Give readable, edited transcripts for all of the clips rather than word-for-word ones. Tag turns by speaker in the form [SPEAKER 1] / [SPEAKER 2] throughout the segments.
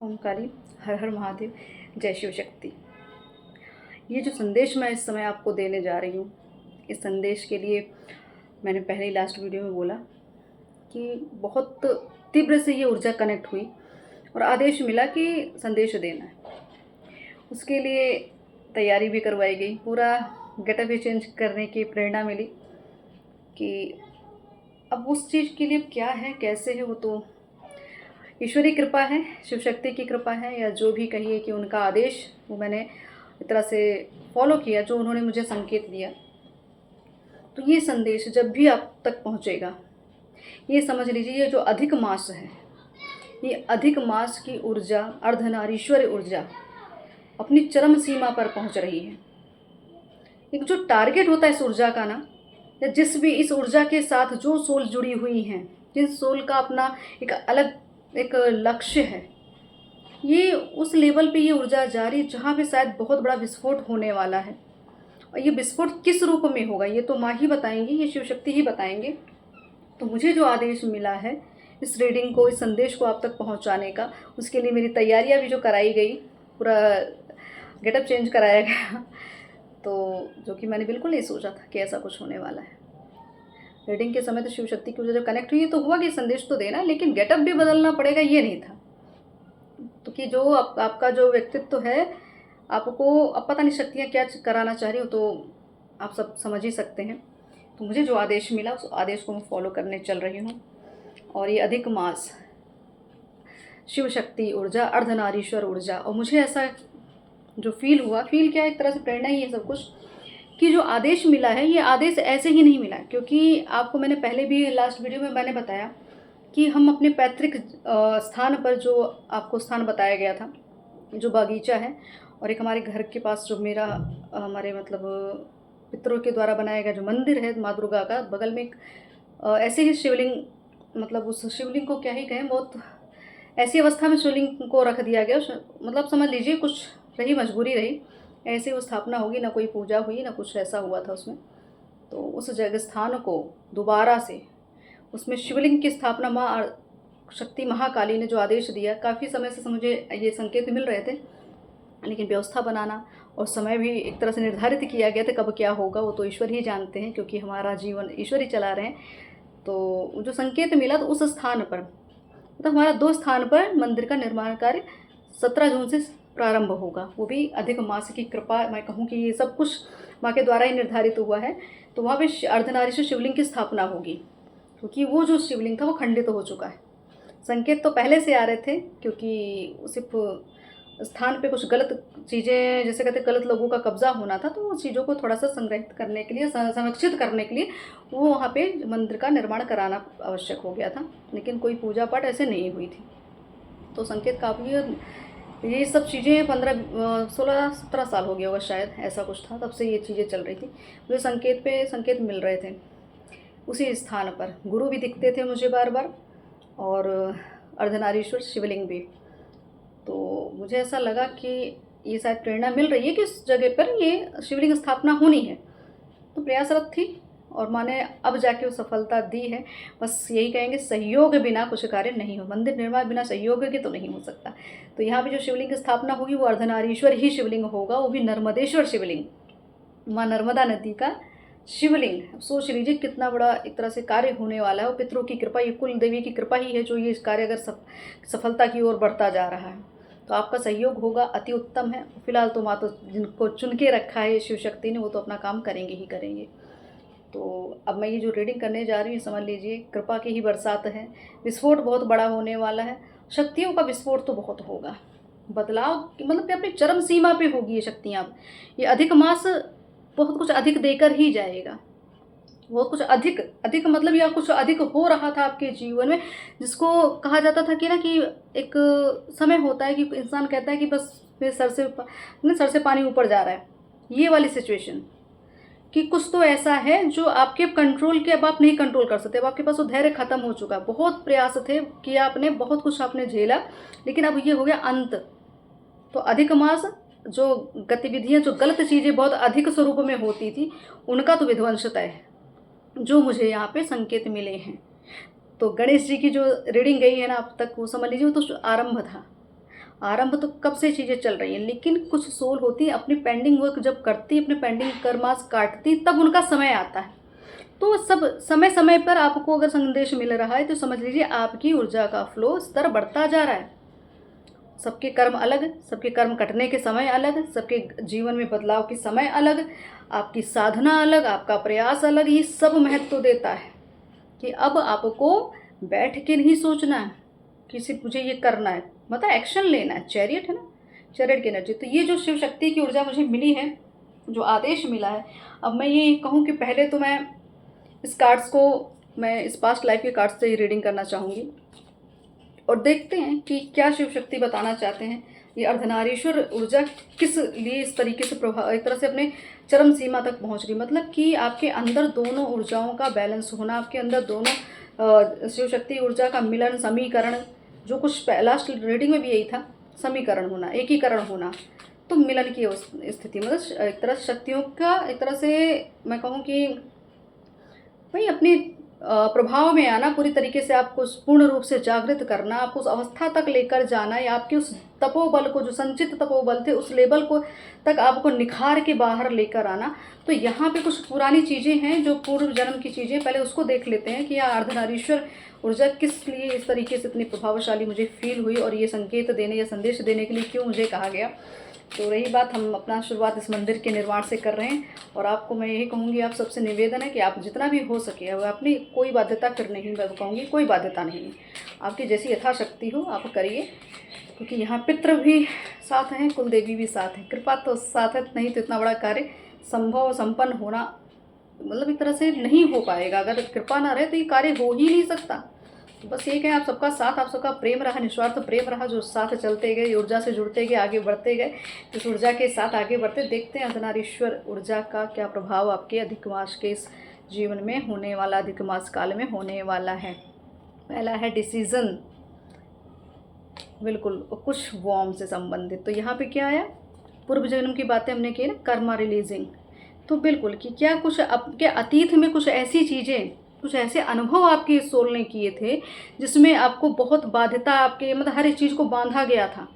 [SPEAKER 1] ओमकारी, हर हर महादेव, जय शिव शक्ति। ये जो संदेश मैं इस समय आपको देने जा रही हूँ, इस संदेश के लिए मैंने पहले ही लास्ट वीडियो में बोला कि बहुत तीव्र से ये ऊर्जा कनेक्ट हुई और आदेश मिला कि संदेश देना है। उसके लिए तैयारी भी करवाई गई, पूरा गेटअप भी चेंज करने की प्रेरणा मिली कि अब उस चीज़ के लिए क्या है, कैसे है, वो तो ईश्वरी कृपा है, शिव शक्ति की कृपा है, या जो भी कहिए कि उनका आदेश वो मैंने एक तरह से फॉलो किया, जो उन्होंने मुझे संकेत दिया। तो ये संदेश जब भी आप तक पहुँचेगा, ये समझ लीजिए ये जो अधिक मास है, ये अधिक मास की ऊर्जा, अर्धनारीश्वर ऊर्जा अपनी चरम सीमा पर पहुँच रही है। एक जो टारगेट होता है इस ऊर्जा का ना, या जिस भी इस ऊर्जा के साथ जो सोल जुड़ी हुई हैं, जिस सोल का अपना एक अलग एक लक्ष्य है, ये उस लेवल पे ये ऊर्जा जारी जहाँ पे शायद बहुत बड़ा विस्फोट होने वाला है। और ये विस्फोट किस रूप में होगा ये तो माँ ही बताएंगी, ये शिव शक्ति ही बताएंगे। तो मुझे जो आदेश मिला है इस रीडिंग को, इस संदेश को आप तक पहुँचाने का, उसके लिए मेरी तैयारियाँ भी जो कराई गई, पूरा गेटअप चेंज कराया गया, तो जो कि मैंने बिल्कुल नहीं सोचा था कि ऐसा कुछ होने वाला है। रीडिंग के समय तो शिव शक्ति की ऊर्जा जब कनेक्ट हुई तो हुआ कि संदेश तो देना, लेकिन गेटअप भी बदलना पड़ेगा, ये नहीं था। तो कि जो आपका जो व्यक्तित्व है, आपको अब पता नहीं शक्तियाँ क्या कराना चाह रही हो, तो आप सब समझ ही सकते हैं। तो मुझे जो आदेश मिला उस आदेश को मैं फॉलो करने चल रही हूँ। और ये अधिक मास शिव शक्ति ऊर्जा, अर्धनारीश्वर ऊर्जा, और मुझे ऐसा जो फील हुआ, फील क्या, एक तरह से प्रेरणा ही है सब कुछ, कि जो आदेश मिला है ये आदेश ऐसे ही नहीं मिला। क्योंकि आपको मैंने पहले भी लास्ट वीडियो में मैंने बताया कि हम अपने पैतृक स्थान पर, जो आपको स्थान बताया गया था, जो बागीचा है, और एक हमारे घर के पास जो मेरा हमारे मतलब पितरों के द्वारा बनाया गया जो मंदिर है माँ दुर्गा का, बगल में एक ऐसे ही शिवलिंग, मतलब उस शिवलिंग को क्या ही कहें, बहुत ऐसी अवस्था में शिवलिंग को रख दिया गया। मतलब समझ लीजिए कुछ रही, मजबूरी रही, ऐसे वो स्थापना होगी, ना कोई पूजा हुई, ना कुछ ऐसा हुआ था उसमें। तो उस जगह स्थान को दोबारा से उसमें शिवलिंग की स्थापना माँ शक्ति महाकाली ने जो आदेश दिया, काफ़ी समय से मुझे ये संकेत मिल रहे थे, लेकिन व्यवस्था बनाना और समय भी एक तरह से निर्धारित किया गया था कब क्या होगा, वो तो ईश्वर ही जानते हैं, क्योंकि हमारा जीवन ईश्वर ही चला रहे हैं। तो जो संकेत मिला, तो उस स्थान पर, मतलब हमारा 2 स्थान पर मंदिर का निर्माण कार्य 17 जून से प्रारंभ होगा, वो भी अधिक मास की कृपा। मैं कहूँ कि ये सब कुछ माँ के द्वारा ही निर्धारित हुआ है। तो वहाँ पे अर्धनारीश्वर शिवलिंग की स्थापना होगी, क्योंकि वो जो शिवलिंग था वो खंडित हो चुका है। संकेत तो पहले से आ रहे थे, क्योंकि सिर्फ स्थान पे कुछ गलत चीज़ें, जैसे कहते गलत लोगों का कब्जा होना था, तो वो चीज़ों को थोड़ा सा संग्रहित करने के लिए, संरक्षित करने के लिए वो वहाँ पे मंदिर का निर्माण कराना आवश्यक हो गया था। लेकिन कोई पूजा पाठ ऐसे नहीं हुई थी। तो संकेत काफ़ी, ये सब चीज़ें 16-17 साल हो गया होगा शायद, ऐसा कुछ था, तब से ये चीज़ें चल रही थी। मुझे संकेत पे संकेत मिल रहे थे। उसी स्थान पर गुरु भी दिखते थे मुझे बार बार, और अर्धनारीश्वर शिवलिंग भी। तो मुझे ऐसा लगा कि ये शायद प्रेरणा मिल रही है कि इस जगह पर ये शिवलिंग स्थापना होनी है। तो प्रयासरत थी, और माने अब जाके वो सफलता दी है। बस यही कहेंगे, सहयोग बिना कुछ कार्य नहीं हो, मंदिर निर्माण बिना सहयोग के तो नहीं हो सकता। तो यहाँ पे जो शिवलिंग की स्थापना होगी वो अर्धनारीश्वर ही शिवलिंग होगा, वो भी नर्मदेश्वर शिवलिंग, माँ नर्मदा नदी का शिवलिंग। सोच लीजिए कितना बड़ा एक तरह से कार्य होने वाला है। वो पितरों की कृपा, ये कुल देवी की कृपा ही है जो ये कार्य अगर सफलता की ओर बढ़ता जा रहा है। तो आपका सहयोग होगा, अति उत्तम है। फिलहाल तो माँ तो जिनको चुन के रखा है शिव शक्ति ने, वो तो अपना काम करेंगे ही करेंगे। तो अब मैं ये जो रीडिंग करने जा रही हूँ, समझ लीजिए कृपा की ही बरसात है। विस्फोट बहुत बड़ा होने वाला है, शक्तियों का विस्फोट तो बहुत होगा। बदलाव मतलब कि अपनी चरम सीमा पे होगी ये शक्तियाँ। ये अधिक मास बहुत कुछ अधिक देकर ही जाएगा, बहुत कुछ अधिक अधिक, मतलब या कुछ अधिक हो रहा था आपके जीवन में, जिसको कहा जाता था कि ना कि एक समय होता है कि इंसान कहता है कि बस मेरे सर से पानी ऊपर जा रहा है। ये वाली सिचुएशन कि कुछ तो ऐसा है जो आपके कंट्रोल के, अब आप नहीं कंट्रोल कर सकते, अब आपके पास वो धैर्य खत्म हो चुका है। बहुत प्रयास थे किया आपने, बहुत कुछ आपने झेला, लेकिन अब ये हो गया अंत। तो अधिक मास जो गतिविधियाँ, जो गलत चीज़ें बहुत अधिक स्वरूप में होती थी, उनका तो विध्वंसता है, जो मुझे यहाँ पे संकेत मिले हैं। तो गणेश जी की जो रीडिंग गई है ना अब तक, वो समझ लीजिए वो तो आरंभ था। आरंभ तो कब से चीज़ें चल रही हैं, लेकिन कुछ सोल होती है अपनी पेंडिंग वर्क जब करती, अपने पेंडिंग कर्मास काटती, तब उनका समय आता है। तो सब समय समय पर आपको अगर संदेश मिल रहा है तो समझ लीजिए आपकी ऊर्जा का फ्लो स्तर बढ़ता जा रहा है। सबके कर्म अलग, सबके कर्म कटने के समय अलग, सबके जीवन में बदलाव के समय अलग, आपकी साधना अलग, आपका प्रयास अलग। ये सब महत्व देता है कि अब आपको बैठ के नहीं सोचना है किसी मुझे ये करना है, मतलब एक्शन लेना है। चैरियट है ना, चैरियट की एनर्जी। तो ये जो शिव शक्ति की ऊर्जा मुझे मिली है, जो आदेश मिला है, अब मैं ये कहूँ कि पहले तो मैं इस कार्ड्स को, मैं इस पास्ट लाइफ के कार्ड्स से ही रीडिंग करना चाहूँगी और देखते हैं कि क्या शिव शक्ति बताना चाहते हैं। ये अर्धनारीश्वर ऊर्जा किस लिए इस तरीके से प्रभाव, एक तरह से अपने चरम सीमा तक पहुंच रही, मतलब कि आपके अंदर दोनों ऊर्जाओं का बैलेंस होना, आपके अंदर दोनों शिव शक्ति ऊर्जा का मिलन, समीकरण, जो कुछ लास्ट रीडिंग में भी यही था, समीकरण होना, एकीकरण होना, तो मिलन की स्थिति, मतलब एक तरह से शक्तियों का, एक तरह से मैं कहूँ कि भाई अपनी प्रभाव में आना, पूरी तरीके से आपको पूर्ण रूप से जागृत करना, आपको उस अवस्था तक लेकर जाना, या आपके उस तपोबल को, जो संचित तपोबल थे, उस लेवल को तक आपको निखार के बाहर लेकर आना। तो यहाँ पे कुछ पुरानी चीज़ें हैं, जो पूर्व जन्म की चीज़ें, पहले उसको देख लेते हैं कि यह अर्धनारीश्वर ऊर्जा किस लिए इस तरीके से इतनी प्रभावशाली मुझे फील हुई, और ये संकेत देने या संदेश देने के लिए क्यों मुझे कहा गया। तो रही बात, हम अपना शुरुआत इस मंदिर के निर्माण से कर रहे हैं, और आपको मैं यही कहूँगी, आप सबसे निवेदन है कि आप जितना भी हो सके, अब अपनी कोई बाध्यता फिर नहीं, मैं कहूँगी कोई बाध्यता नहीं, आपकी जैसी यथाशक्ति हो आप करिए, क्योंकि यहाँ पितृ भी साथ हैं, कुल देवी भी साथ हैं, कृपा तो साथ है, नहीं तो इतना बड़ा कार्य संभव संपन्न होना, मतलब एक तरह से नहीं हो पाएगा। अगर कृपा ना रहे तो ये कार्य हो ही नहीं सकता। तो बस ये कहें, आप सबका साथ, आप सबका प्रेम रहा, निस्वार्थ प्रेम रहा, जो साथ चलते गए, ऊर्जा से जुड़ते गए, आगे बढ़ते गए, इस ऊर्जा के साथ आगे बढ़ते। देखते हैं अर्धनारीश्वर ऊर्जा का क्या प्रभाव आपके अधिक मास के इस जीवन में होने वाला, अधिक मास काल में होने वाला है। पहला है डिसीजन, बिल्कुल कुछ वॉर्म से संबंधित। तो यहाँ पे क्या आया, पूर्व जन्म की बातें हमने की ना, कर्मा रिलीजिंग। तो बिल्कुल कि क्या कुछ आपके अतीत में कुछ ऐसी चीज़ें, कुछ ऐसे अनुभव आपके सोल ने किए थे जिसमें आपको बहुत बाध्यता, आपके मतलब हर एक चीज़ को बांधा गया था,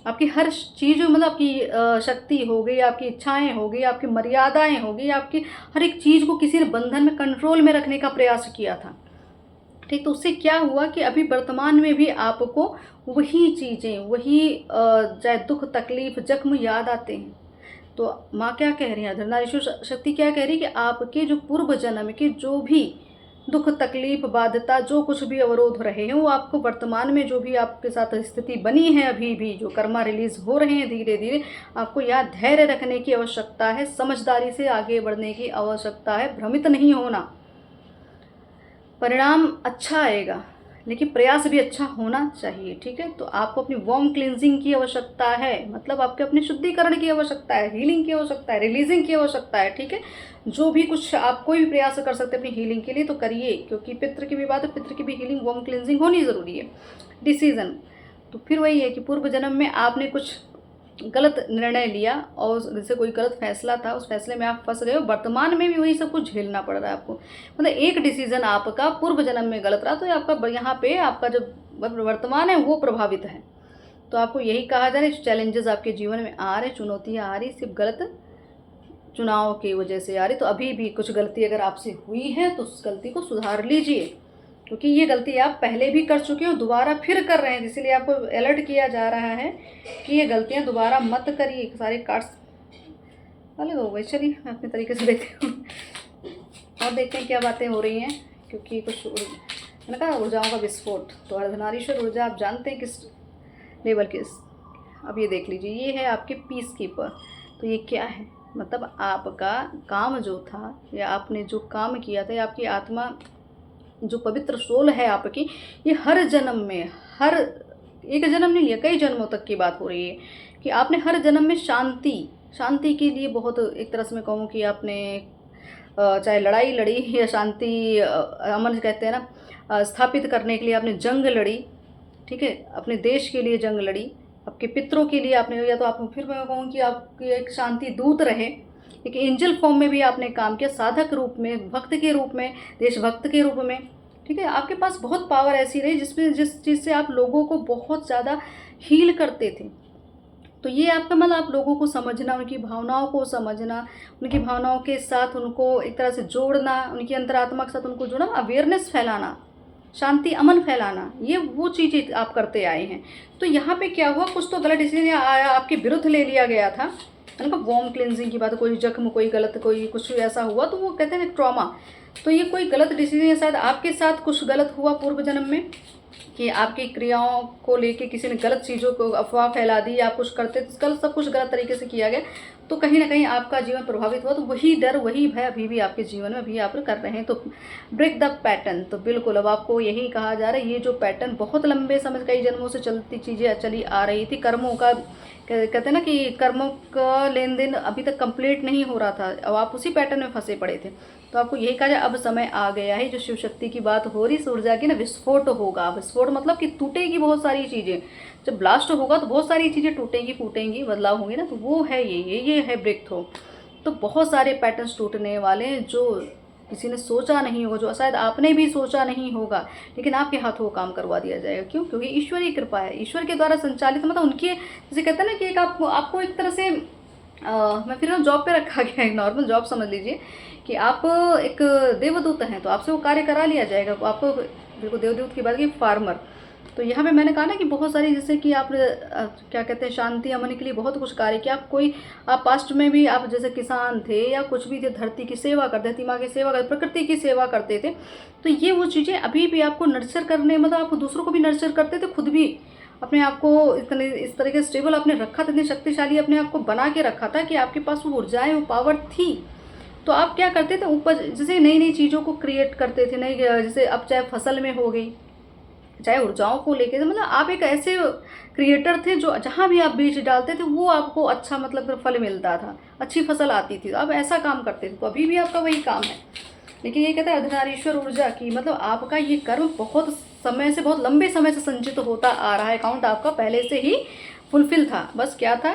[SPEAKER 1] आपकी हर चीज़, मतलब आपकी शक्ति हो गई, आपकी इच्छाएं हो गई, आपकी मर्यादाएं हो गई, आपकी हर एक चीज़ को किसी ने बंधन में, कंट्रोल में रखने का प्रयास किया था। ठीक, तो उससे क्या हुआ कि अभी वर्तमान में भी आपको वही चीज़ें, वही चाहे दुख, तकलीफ, जख्म याद आते हैं। तो माँ क्या कह रही है, अर्धनारीश्वर शक्ति क्या कह रही है कि आपके जो पूर्व जन्म के जो भी दुख, तकलीफ, बाध्यता, जो कुछ भी अवरोध रहे हैं, वो आपको वर्तमान में जो भी आपके साथ स्थिति बनी है, अभी भी जो कर्मा रिलीज हो रहे हैं धीरे धीरे, आपको यहाँ धैर्य रखने की आवश्यकता है, समझदारी से आगे बढ़ने की आवश्यकता है, भ्रमित नहीं होना। परिणाम अच्छा आएगा, लेकिन प्रयास भी अच्छा होना चाहिए। ठीक है, तो आपको अपनी वॉर्म क्लिनजिंग की आवश्यकता है, मतलब आपके अपने शुद्धिकरण की आवश्यकता है, हीलिंग की आवश्यकता है, रिलीजिंग की आवश्यकता है। ठीक है, जो भी कुछ आप कोई भी प्रयास कर सकते हैं अपनी हीलिंग के लिए तो करिए, क्योंकि पितृ की भी बात है, पितृ की भी हीलिंग, वॉर्म क्लिनजिंग होनी ज़रूरी है। डिसीजन, तो फिर वही है कि पूर्व जन्म में आपने कुछ गलत निर्णय लिया और जैसे कोई गलत फैसला था, उस फैसले में आप फंस गए हो, वर्तमान में भी वही सब कुछ झेलना पड़ रहा है आपको। मतलब एक डिसीजन आपका पूर्व जन्म में गलत रहा, तो आपका यहाँ पे आपका जो वर्तमान है वो प्रभावित है। तो आपको यही कहा जा रहा है, चैलेंजेस आपके जीवन में आ रहे, चुनौतियाँ आ रही, सिर्फ गलत चुनाव की वजह से आ रही। तो अभी भी कुछ गलती अगर आपसे हुई है तो उस गलती को सुधार लीजिए, क्योंकि ये गलती आप पहले भी कर चुके हो, दोबारा फिर कर रहे हैं, इसीलिए आपको अलर्ट किया जा रहा है कि ये गलतियां दोबारा मत करिए। सारे कार्ड्स अलग हो गए, चलिए मैं अपने तरीके से देखती हूँ और देखते हैं क्या बातें हो रही हैं, क्योंकि कुछ मैंने कहा ऊर्जाओं का विस्फोट। तो अर्धनारीश्वर ऊर्जा आप जानते हैं किस लेवल के, अब ये देख लीजिए, ये है आपके पीस कीपर। तो ये क्या है, मतलब आपका काम जो था, या आपने जो काम किया था, या आपकी आत्मा जो पवित्र सोल है आपकी, ये हर जन्म में, हर एक जन्म नहीं लिया, कई जन्मों तक की बात हो रही है कि आपने हर जन्म में शांति के लिए बहुत, एक तरह से मैं कहूँ कि आपने चाहे लड़ाई लड़ी या शांति, अमन कहते हैं ना, स्थापित करने के लिए आपने जंग लड़ी। ठीक है, अपने देश के लिए जंग लड़ी, आपके पितरों के लिए आपने, या तो आप, फिर मैं कहूँ कि आपकी एक शांति दूत रहे, एक एंजल फॉर्म में भी आपने काम किया, साधक रूप में, भक्त के रूप में, देशभक्त के रूप में। ठीक है, आपके पास बहुत पावर ऐसी रही जिस चीज़ से आप लोगों को बहुत ज़्यादा हील करते थे। तो ये आपका मतलब आप लोगों को समझना, उनकी भावनाओं को समझना, उनकी भावनाओं के साथ उनको एक तरह से जोड़ना, उनकी अंतरात्मा के साथ उनको जोड़ना, अवेयरनेस फैलाना, शांति अमन फैलाना, ये वो चीज़ें आप करते आए हैं। तो यहाँ पे क्या हुआ, कुछ तो गलत डिसीजन आया, आपके विरुद्ध ले लिया गया था। मैंने कहा वॉर्म क्लिनजिंग की बात, कोई जख्म, कोई गलत, कोई कुछ ऐसा हुआ तो वो कहते हैं ट्रॉमा। तो ये कोई गलत डिसीजन है, शायद आपके साथ कुछ गलत हुआ पूर्व जन्म में, कि आपकी क्रियाओं को लेके किसी ने गलत चीज़ों को अफवाह फैला दी, आप कुछ करते तो कल सब कुछ गलत तरीके से किया गया, तो कहीं ना कहीं आपका जीवन प्रभावित हुआ। तो वही डर, वही भय अभी भी आपके जीवन में अभी आप कर रहे हैं। तो ब्रेक द पैटर्न, तो बिल्कुल अब आपको यही कहा जा रहा है, ये जो पैटर्न बहुत लंबे समय, कई जन्मों से चलती चीज़ें चली आ रही थी, कर्मों का कहते हैं ना कि कर्मों का लेन देन अभी तक कंप्लीट नहीं हो रहा था, अब आप उसी पैटर्न में फंसे पड़े थे। तो आपको यही कहा जाए, अब समय आ गया है, जो शिव शक्ति की बात हो रही, इस ऊर्जा की ना विस्फोट होगा। विस्फोट मतलब कि टूटेगी बहुत सारी चीज़ें, जब ब्लास्ट होगा तो बहुत सारी चीज़ें टूटेंगी, फूटेंगी, बदलाव होंगे ना, तो वो है ये है ब्रेक थ्रू। तो बहुत सारे पैटर्न्स टूटने वाले हैं, जो किसी ने सोचा नहीं होगा, जो शायद आपने भी सोचा नहीं होगा, लेकिन आपके हाथों को काम करवा दिया जाएगा। क्यों? क्योंकि ईश्वरीय कृपा है, ईश्वर के द्वारा संचालित, मतलब उनके जैसे कहते हैं ना कि एक आपको एक तरह से मैं फिर जॉब पे रखा गया, एक नॉर्मल जॉब समझ लीजिए कि आप एक देवदूत हैं, तो आपसे वो कार्य करा लिया जाएगा। आपको देखो, देवदूत की बात की, फार्मर, तो यहाँ पे मैंने कहा ना कि बहुत सारी, जैसे कि आप क्या कहते हैं, शांति अमन के लिए बहुत कुछ कार्य किया। आप पास्ट में भी आप जैसे किसान थे या कुछ भी थे, धरती की सेवा करते थे, माँ की सेवा करते, प्रकृति की सेवा करते थे। तो ये वो चीज़ें अभी भी आपको नर्चर करने, मतलब आप दूसरों को भी नर्चर करते थे, खुद भी अपने आप को इस तरीके से स्टेबल आपने रखा था, इतनी शक्तिशाली अपने आप को बना के रखा था कि आपके पास वो ऊर्जाएं, वो पावर थी। तो आप क्या करते थे, ऊपर जैसे नई नई चीज़ों को क्रिएट करते थे, नई, जैसे अब चाहे फसल में हो गई, चाहे ऊर्जाओं को लेके, मतलब आप एक ऐसे क्रिएटर थे जो जहाँ भी आप बीज डालते थे वो आपको अच्छा मतलब फल मिलता था, अच्छी फसल आती थी। तो आप ऐसा काम करते थे, तो अभी भी आपका वही काम है। लेकिन ये कहता है अर्धनारीश्वर ऊर्जा की, मतलब आपका ये कर्म बहुत समय से, बहुत लंबे समय से संचित होता आ रहा है। अकाउंट आपका पहले से ही फुलफिल था, बस क्या था,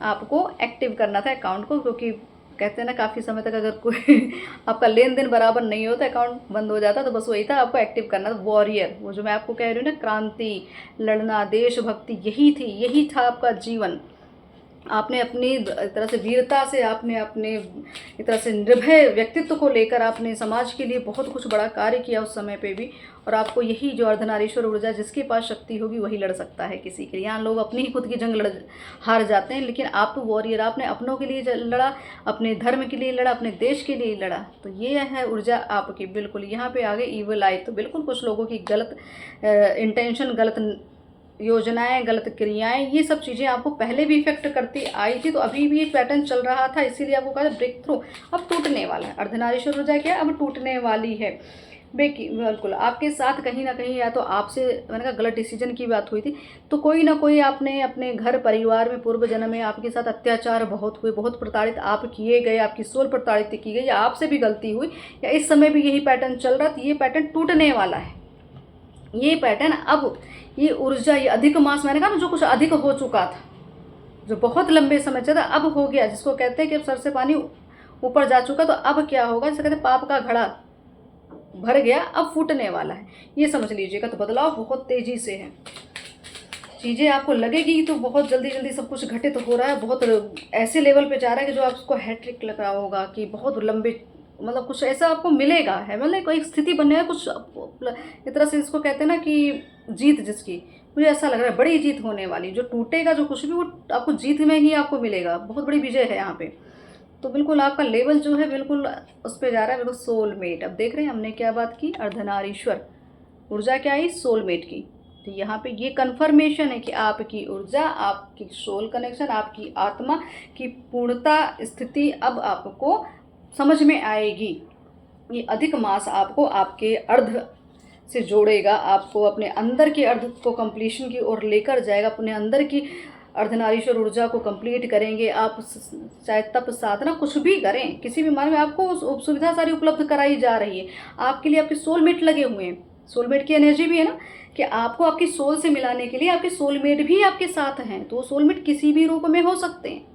[SPEAKER 1] आपको एक्टिव करना था अकाउंट को। क्योंकि कहते हैं ना, काफ़ी समय तक अगर कोई आपका लेन देन बराबर नहीं होता, अकाउंट बंद हो जाता, तो बस वही था, आपको एक्टिव करना था। वॉरियर, वो जो मैं आपको कह रही हूँ ना, क्रांति, लड़ना, देशभक्ति, यही था आपका जीवन। आपने अपनी एक तरह से वीरता से, आपने अपने एक तरह से निर्भय व्यक्तित्व को लेकर आपने समाज के लिए बहुत कुछ बड़ा कार्य किया उस समय पे भी। और आपको यही जो अर्धनारीश्वर ऊर्जा, जिसके पास शक्ति होगी वही लड़ सकता है किसी के लिए। यहाँ लोग अपनी ही खुद की जंग हार जाते हैं, लेकिन आप तो वॉरियर, आपने अपनों के लिए लड़ा, अपने धर्म के लिए लड़ा, अपने देश के लिए लड़ा। तो ये है ऊर्जा आपकी। बिल्कुल यहाँ पे आगे ईवल आई, तो बिल्कुल कुछ लोगों की गलत इंटेंशन, गलत योजनाएं, गलत क्रियाएं, ये सब चीज़ें आपको पहले भी इफेक्ट करती आई थी, तो अभी भी एक पैटर्न चल रहा था, इसीलिए आपको कहा ब्रेक थ्रू अब टूटने वाला है। अर्धनारीश्वर ऊर्जा क्या है, अब टूटने वाली है। बिल्कुल आपके साथ कहीं ना कहीं, या तो आपसे, मैंने कहा गलत डिसीजन की बात हुई थी, तो कोई ना कोई आपने अपने घर परिवार में पूर्व जन्म में आपके साथ अत्याचार बहुत हुए, बहुत प्रताड़ित आप किए गए, आपकी सोल प्रताड़ित की गई, या आपसे भी गलती हुई, या इस समय भी यही पैटर्न चल रहा, तो ये पैटर्न टूटने वाला है। ये पैटर्न अब, ये ऊर्जा, ये अधिक मास, मैंने कहा ना, जो कुछ अधिक हो चुका था, जो बहुत लंबे समय से था, अब हो गया, जिसको कहते हैं कि अब सर से पानी ऊपर जा चुका। तो अब क्या होगा, जैसे कहते हैं पाप का घड़ा भर गया, अब फूटने वाला है, ये समझ लीजिएगा। तो बदलाव बहुत तेजी से है, चीज़ें आपको लगेगी तो बहुत जल्दी जल्दी सब कुछ घटित तो हो रहा है, बहुत ऐसे लेवल पे जा रहा है कि जो आपको हैट्रिक लग रहा होगा, कि बहुत लंबे, मतलब कुछ ऐसा आपको मिलेगा है, मतलब कोई स्थिति बनने कुछ एक तरह से, इसको कहते हैं ना कि जीत, जिसकी मुझे ऐसा लग रहा है बड़ी जीत होने वाली, जो टूटेगा, जो कुछ भी, वो आपको जीत में ही आपको मिलेगा, बहुत बड़ी विजय है यहाँ पे। तो बिल्कुल आपका लेवल जो है बिल्कुल उस पर जा रहा है, बिल्कुल सोलमेट। अब देख रहे हैं हमने क्या बात की, अर्धनारीश्वर ऊर्जा क्या आई, सोलमेट की। तो यहाँ पे ये कन्फर्मेशन है कि आपकी ऊर्जा, आपकी सोल कनेक्शन, आपकी आत्मा की पूर्णता स्थिति अब आपको समझ में आएगी। ये अधिक मास आपको आपके अर्ध से जोड़ेगा, आपको अपने अंदर के अर्ध को कंप्लीशन की ओर लेकर जाएगा, अपने अंदर की अर्धनारीश्वर ऊर्जा को कंप्लीट करेंगे आप। चाहे तप साधना कुछ भी करें, किसी भी मार्ग में आपको सुविधा सारी उपलब्ध कराई जा रही है। आपके लिए आपके सोलमेट लगे हुए हैं, सोलमेट की एनर्जी भी है ना, कि आपको आपकी सोल से मिलाने के लिए आपके सोलमेट भी आपके साथ हैं। तो सोलमेट किसी भी रूप में हो सकते हैं,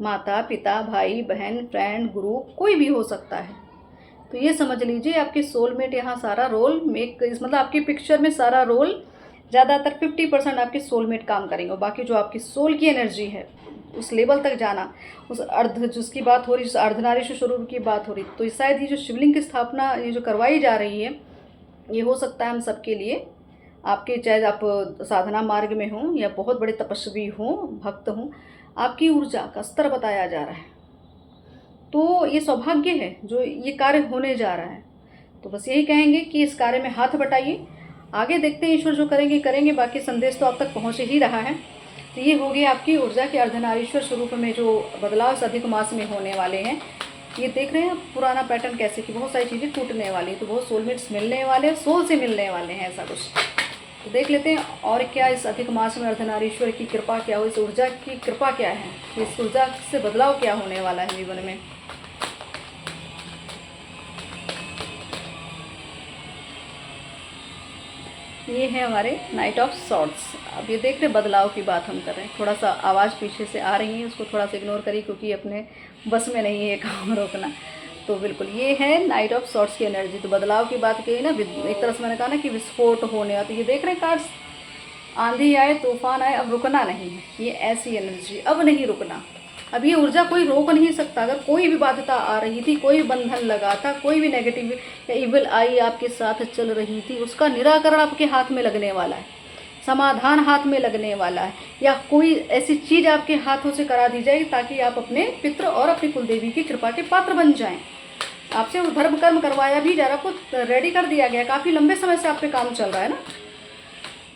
[SPEAKER 1] माता पिता, भाई बहन, फ्रेंड, गुरु, कोई भी हो सकता है। तो ये समझ लीजिए आपके सोलमेट यहाँ सारा रोल मतलब आपकी पिक्चर में सारा रोल ज़्यादातर 50% आपके सोलमेट काम करेंगे, और बाकी जो आपकी सोल की एनर्जी है उस लेवल तक जाना, उस अर्ध जिसकी बात हो रही, जिस अर्धनारीश्वर स्वरूप की बात हो रही, तो शायद ये जो शिवलिंग की स्थापना ये जो करवाई जा रही है, ये हो सकता है हम सबके लिए, आपके चाहे आप साधना मार्ग में हों या बहुत बड़े तपस्वी हों, भक्त हों, आपकी ऊर्जा का स्तर बताया जा रहा है। तो ये सौभाग्य है जो ये कार्य होने जा रहा है। तो बस यही कहेंगे कि इस कार्य में हाथ बटाइए, आगे देखते हैं ईश्वर जो करेंगे करेंगे, बाकी संदेश तो आप तक पहुँच ही रहा है। तो ये हो गई आपकी ऊर्जा के अर्धनारीश्वर स्वरूप में जो बदलाव इस अधिक मास में होने वाले हैं। ये देख रहे हैं पुराना पैटर्न कैसे कि बहुत सारी चीज़ें टूटने वाली, तो बहुत सोलमेट्स मिलने वाले हैं, सोल से मिलने वाले हैं, ऐसा कुछ। तो देख लेते हैं और क्या इस अधिक मास में अर्धनारीश्वर की कृपा क्या हो, इस ऊर्जा की कृपा क्या है, इस ऊर्जा से बदलाव क्या होने वाला है जीवन में। ये है हमारे नाइट ऑफ सॉर्ड्स। अब ये देख रहे बदलाव की बात हम कर रहे हैं, थोड़ा सा आवाज़ पीछे से आ रही है, उसको थोड़ा सा इग्नोर करिए क्योंकि अपने बस में नहीं है काम रोकना। तो बिल्कुल ये है नाइट ऑफ सॉर्ड्स की एनर्जी। तो बदलाव की बात कही ना, एक तरह से मैंने कहा ना कि विस्फोट होने का। तो ये देख रहे हैं कार्ड्स, आंधी आए तूफान आए, अब रुकना नहीं है, ये ऐसी एनर्जी, अब नहीं रुकना। अब ये ऊर्जा कोई रोक नहीं सकता। अगर कोई भी बाध्यता आ रही थी, कोई बंधन लगा था, कोई भी नेगेटिव या इविल आई आपके साथ चल रही थी, उसका निराकरण आपके हाथ में लगने वाला है, समाधान हाथ में लगने वाला है, या कोई ऐसी चीज़ आपके हाथों से करा दी जाएगी ताकि आप अपने पितृ और अपनी कुलदेवी की कृपा के पात्र बन जाएं। आपसे वो धर्म कर्म करवाया भी जा रहा, आपको रेडी कर दिया गया, काफ़ी लंबे समय से आप पे काम चल रहा है ना।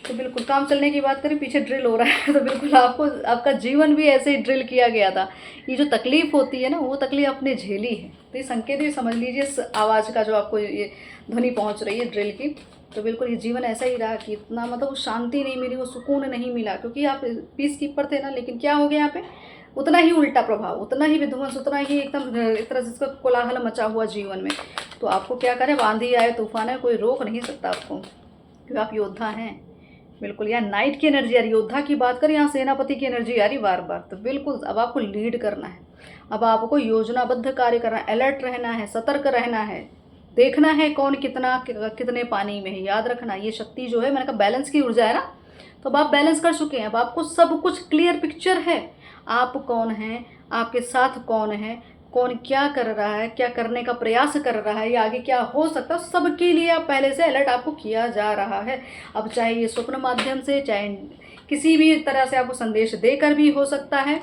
[SPEAKER 1] तो बिल्कुल काम चलने की बात करें, पीछे ड्रिल हो रहा है, तो बिल्कुल आपको आपका जीवन भी ऐसे ही ड्रिल किया गया था। ये जो तकलीफ़ होती है ना, वो तकलीफ आपने झेली है। तो ये संकेत भी समझ लीजिए इस आवाज़ का, जो आपको ये ध्वनि पहुंच रही है ड्रिल की। तो बिल्कुल ये जीवन ऐसा ही रहा कि इतना मतलब शांति नहीं मिली, वो सुकून नहीं मिला, क्योंकि आप पीस कीपर थे ना। लेकिन क्या हो गया यहाँ पे, उतना ही उल्टा प्रभाव, उतना ही विध्वंस, उतना ही एकदम एक तरह से इसका कोलाहल मचा हुआ जीवन में। तो आपको क्या करें, आंधी आए तूफान आए, कोई रोक नहीं सकता आपको, क्योंकि आप योद्धा हैं। बिल्कुल, यहाँ नाइट की एनर्जी आ रही, योद्धा की बात करें, यहाँ सेनापति की एनर्जी आ रही बार बार। तो बिल्कुल अब आपको लीड करना है, अब आपको योजनाबद्ध कार्य करना है, अलर्ट रहना है, सतर्क रहना है, देखना है कौन कितने पानी में है। याद रखना, ये शक्ति जो है, मैंने कहा बैलेंस की ऊर्जा है ना। तो अब आप बैलेंस कर चुके हैं, अब आपको सब कुछ क्लियर पिक्चर है, आप कौन हैं, आपके साथ कौन है, कौन क्या कर रहा है, क्या करने का प्रयास कर रहा है, या आगे क्या हो सकता है, सबके लिए आप पहले से अलर्ट आपको किया जा रहा है। अब चाहे ये स्वप्न माध्यम से, चाहे किसी भी तरह से आपको संदेश देकर भी हो सकता है,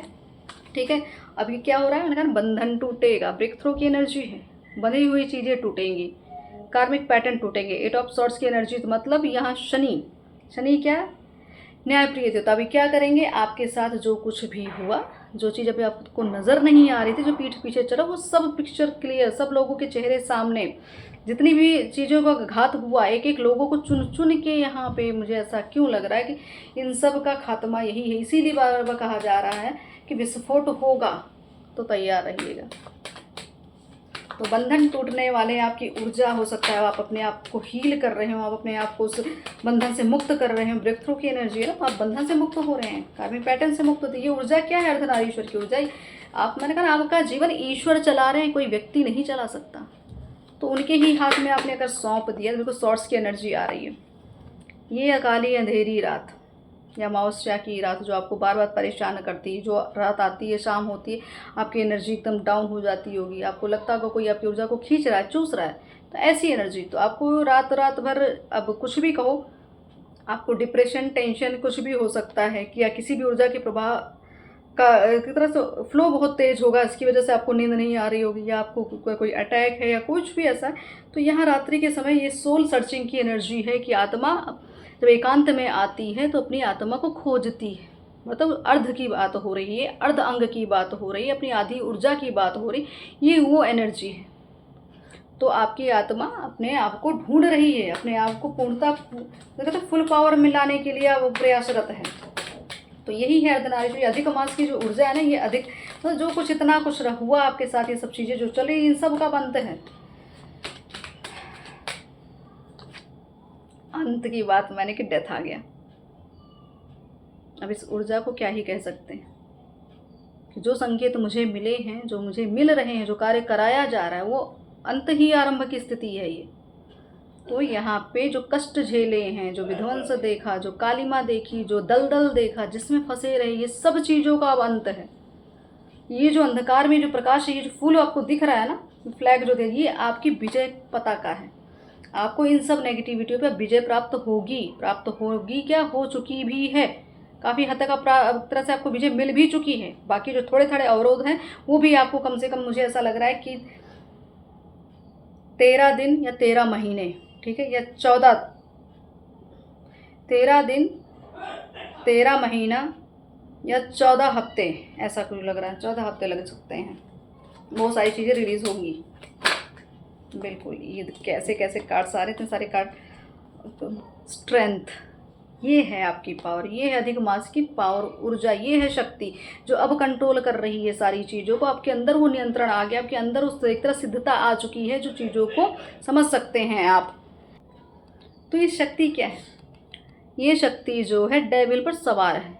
[SPEAKER 1] ठीक है। अब ये क्या हो रहा है, मैंने कहा बंधन टूटेगा, ब्रेक थ्रू की एनर्जी है, बंधी हुई चीज़ें टूटेंगी, कार्मिक पैटर्न टूटेंगे। 8 ऑफ सॉर्ड्स की एनर्जी, तो मतलब यहाँ शनि क्या न्यायप्रिय थे। तो अभी क्या करेंगे, आपके साथ जो कुछ भी हुआ, जो चीज़ अभी आपको नज़र नहीं आ रही थी, जो पीठ पीछे चला, वो सब पिक्चर क्लियर, सब लोगों के चेहरे सामने, जितनी भी चीज़ों का घात हुआ, एक एक लोगों को चुन चुन के यहाँ पे मुझे ऐसा क्यों लग रहा है कि इन सब का खात्मा यही है। इसीलिए बार बार कहा जा रहा है कि विस्फोट होगा, तो तैयार रहिएगा। तो बंधन टूटने वाले आपकी ऊर्जा हो सकता है, आप अपने आप को हील कर रहे हो, आप अपने आप को उस बंधन से मुक्त कर रहे हो, ब्रेक थ्रू की एनर्जी है ना। तो आप बंधन से मुक्त हो रहे हैं, कार्मिक पैटर्न से मुक्त होती है। ये ऊर्जा क्या है, अर्धनारीश्वर की ऊर्जा। आप, मैंने कहा आपका जीवन ईश्वर चला रहे हैं, कोई व्यक्ति नहीं चला सकता। तो उनके ही हाथ में आपने अगर सौंप दिया, तो बिल्कुल सॉर्ट्स की एनर्जी आ रही है। ये अकाली अंधेरी रात या अमावस्या की रात जो आपको बार बार परेशान करती है, जो रात आती है, शाम होती है, आपकी एनर्जी एकदम डाउन हो जाती होगी, आपको लगता होगा कोई आपकी ऊर्जा को खींच रहा है, चूस रहा है। तो ऐसी एनर्जी, तो आपको रात रात भर, अब कुछ भी कहो, आपको डिप्रेशन, टेंशन कुछ भी हो सकता है कि या किसी भी ऊर्जा के प्रभाव का की तरह से फ्लो बहुत तेज होगा, इसकी वजह से आपको नींद नहीं आ रही होगी, या आपको कोई अटैक है या कुछ भी ऐसा। तो यहाँ रात्रि के समय ये सोल सर्चिंग की एनर्जी है कि आत्मा जब एकांत में आती है तो अपनी आत्मा को खोजती है। मतलब अर्ध की बात हो रही है, अर्ध अंग की बात हो रही है, अपनी आधी ऊर्जा की बात हो रही, ये वो एनर्जी है। तो आपकी आत्मा अपने आप को ढूंढ रही है, अपने आप को पूर्णता, कहते फुल पावर में लाने के लिए वो प्रयासरत है। तो यही है अर्धनारीश्वर, अधिक मास की जो ऊर्जा है ना, ये अधिक, तो जो कुछ इतना कुछ हुआ आपके साथ, ये सब चीज़ें जो चली, इन सब का अंत है। अंत की बात मैंने कि डेथ आ गया। अब इस ऊर्जा को क्या ही कह सकते हैं कि जो संकेत मुझे मिले हैं, जो मुझे मिल रहे हैं, जो कार्य कराया जा रहा है, वो अंत ही आरंभ की स्थिति है। ये तो यहाँ पे जो कष्ट झेले हैं, जो विध्वंस देखा, जो कालिमा देखी, जो दलदल देखा, जिसमें फंसे रहे, ये सब चीज़ों का अब अंत है। ये जो अंधकार में जो प्रकाश है, ये जो फूल आपको दिख रहा है ना, फ्लैग जो दे, ये आपकी विजय पताका है। आपको इन सब नेगेटिविटियों पे विजय प्राप्त होगी क्या, हो चुकी भी है। काफ़ी हद तक अब तरह से आपको विजय मिल भी चुकी है। बाकी जो थोड़े थोड़े अवरोध हैं वो भी आपको कम से कम, मुझे ऐसा लग रहा है कि 13 दिन या 13 महीने, ठीक है, या 13 दिन, 13 महीना या 14 हफ्ते, ऐसा कुछ लग रहा है। 14 हफ्ते लग सकते हैं, बहुत सारी चीज़ें रिलीज़ होंगी। बिल्कुल, ये कैसे कैसे कार्ड्स आ रहे थे, सारे कार्ड। स्ट्रेंथ, ये है आपकी पावर, ये है अधिक मास की पावर, ऊर्जा, ये है शक्ति जो अब कंट्रोल कर रही है सारी चीज़ों को। आपके अंदर वो नियंत्रण आ गया, आपके अंदर उस एक तरह सिद्धता आ चुकी है जो चीज़ों को समझ सकते हैं आप। तो ये शक्ति क्या है? ये शक्ति जो है डेविल पर सवार है।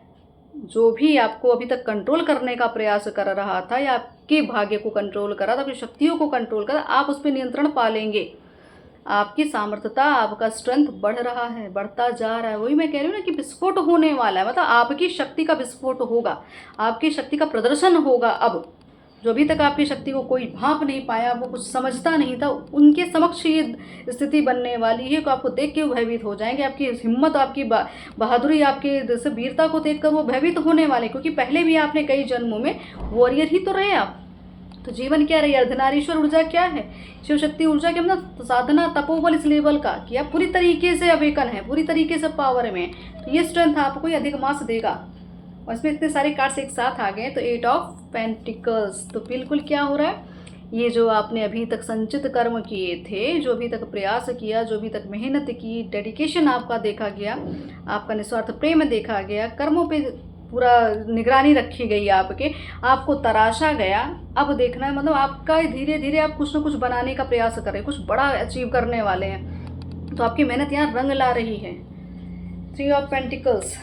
[SPEAKER 1] जो भी आपको अभी तक कंट्रोल करने का प्रयास कर रहा था, या आपके भाग्य को कंट्रोल कर रहा था, आपकी शक्तियों को कंट्रोल कर, आप उस पर नियंत्रण पा लेंगे। आपकी सामर्थ्यता, आपका स्ट्रेंथ बढ़ रहा है, बढ़ता जा रहा है। वही मैं कह रही हूँ ना कि विस्फोट होने वाला है, मतलब आपकी शक्ति का विस्फोट होगा, आपकी शक्ति का प्रदर्शन होगा। अब जो अभी तक आपकी शक्ति को कोई भांप नहीं पाया, वो कुछ समझता नहीं था, उनके समक्ष ये स्थिति बनने वाली है कि आपको देख के वो भयभीत हो जाएंगे। आपकी हिम्मत, आपकी बहादुरी, आपकी जैसे वीरता को देखकर वो भयभीत होने वाले, क्योंकि पहले भी आपने कई जन्मों में वॉरियर ही तो रहे आप। तो जीवन क्या रही? अर्धनारीश्वर ऊर्जा क्या है? शिव शक्ति ऊर्जा के मतलब साधना, तपोबल इस लेवल का कि आप पूरी तरीके से अवेकन है, पूरी तरीके से पावर में। तो ये स्ट्रेंथ आपको अधिक मास देगा। और इसमें इतने सारे कार्ड्स एक साथ आ गए, तो 8 ऑफ पेंटिकल्स। तो बिल्कुल क्या हो रहा है, ये जो आपने अभी तक संचित कर्म किए थे, जो अभी तक प्रयास किया, जो अभी तक मेहनत की, डेडिकेशन आपका देखा गया, आपका निस्वार्थ प्रेम देखा गया, कर्मों पे पूरा निगरानी रखी गई आपके, आपको तराशा गया। अब देखना है, मतलब आपका धीरे धीरे आप कुछ ना कुछ बनाने का प्रयास कर रहे हैं, कुछ बड़ा अचीव करने वाले हैं। तो आपकी मेहनत यहाँ रंग ला रही है। 3 ऑफ पेंटिकल्स,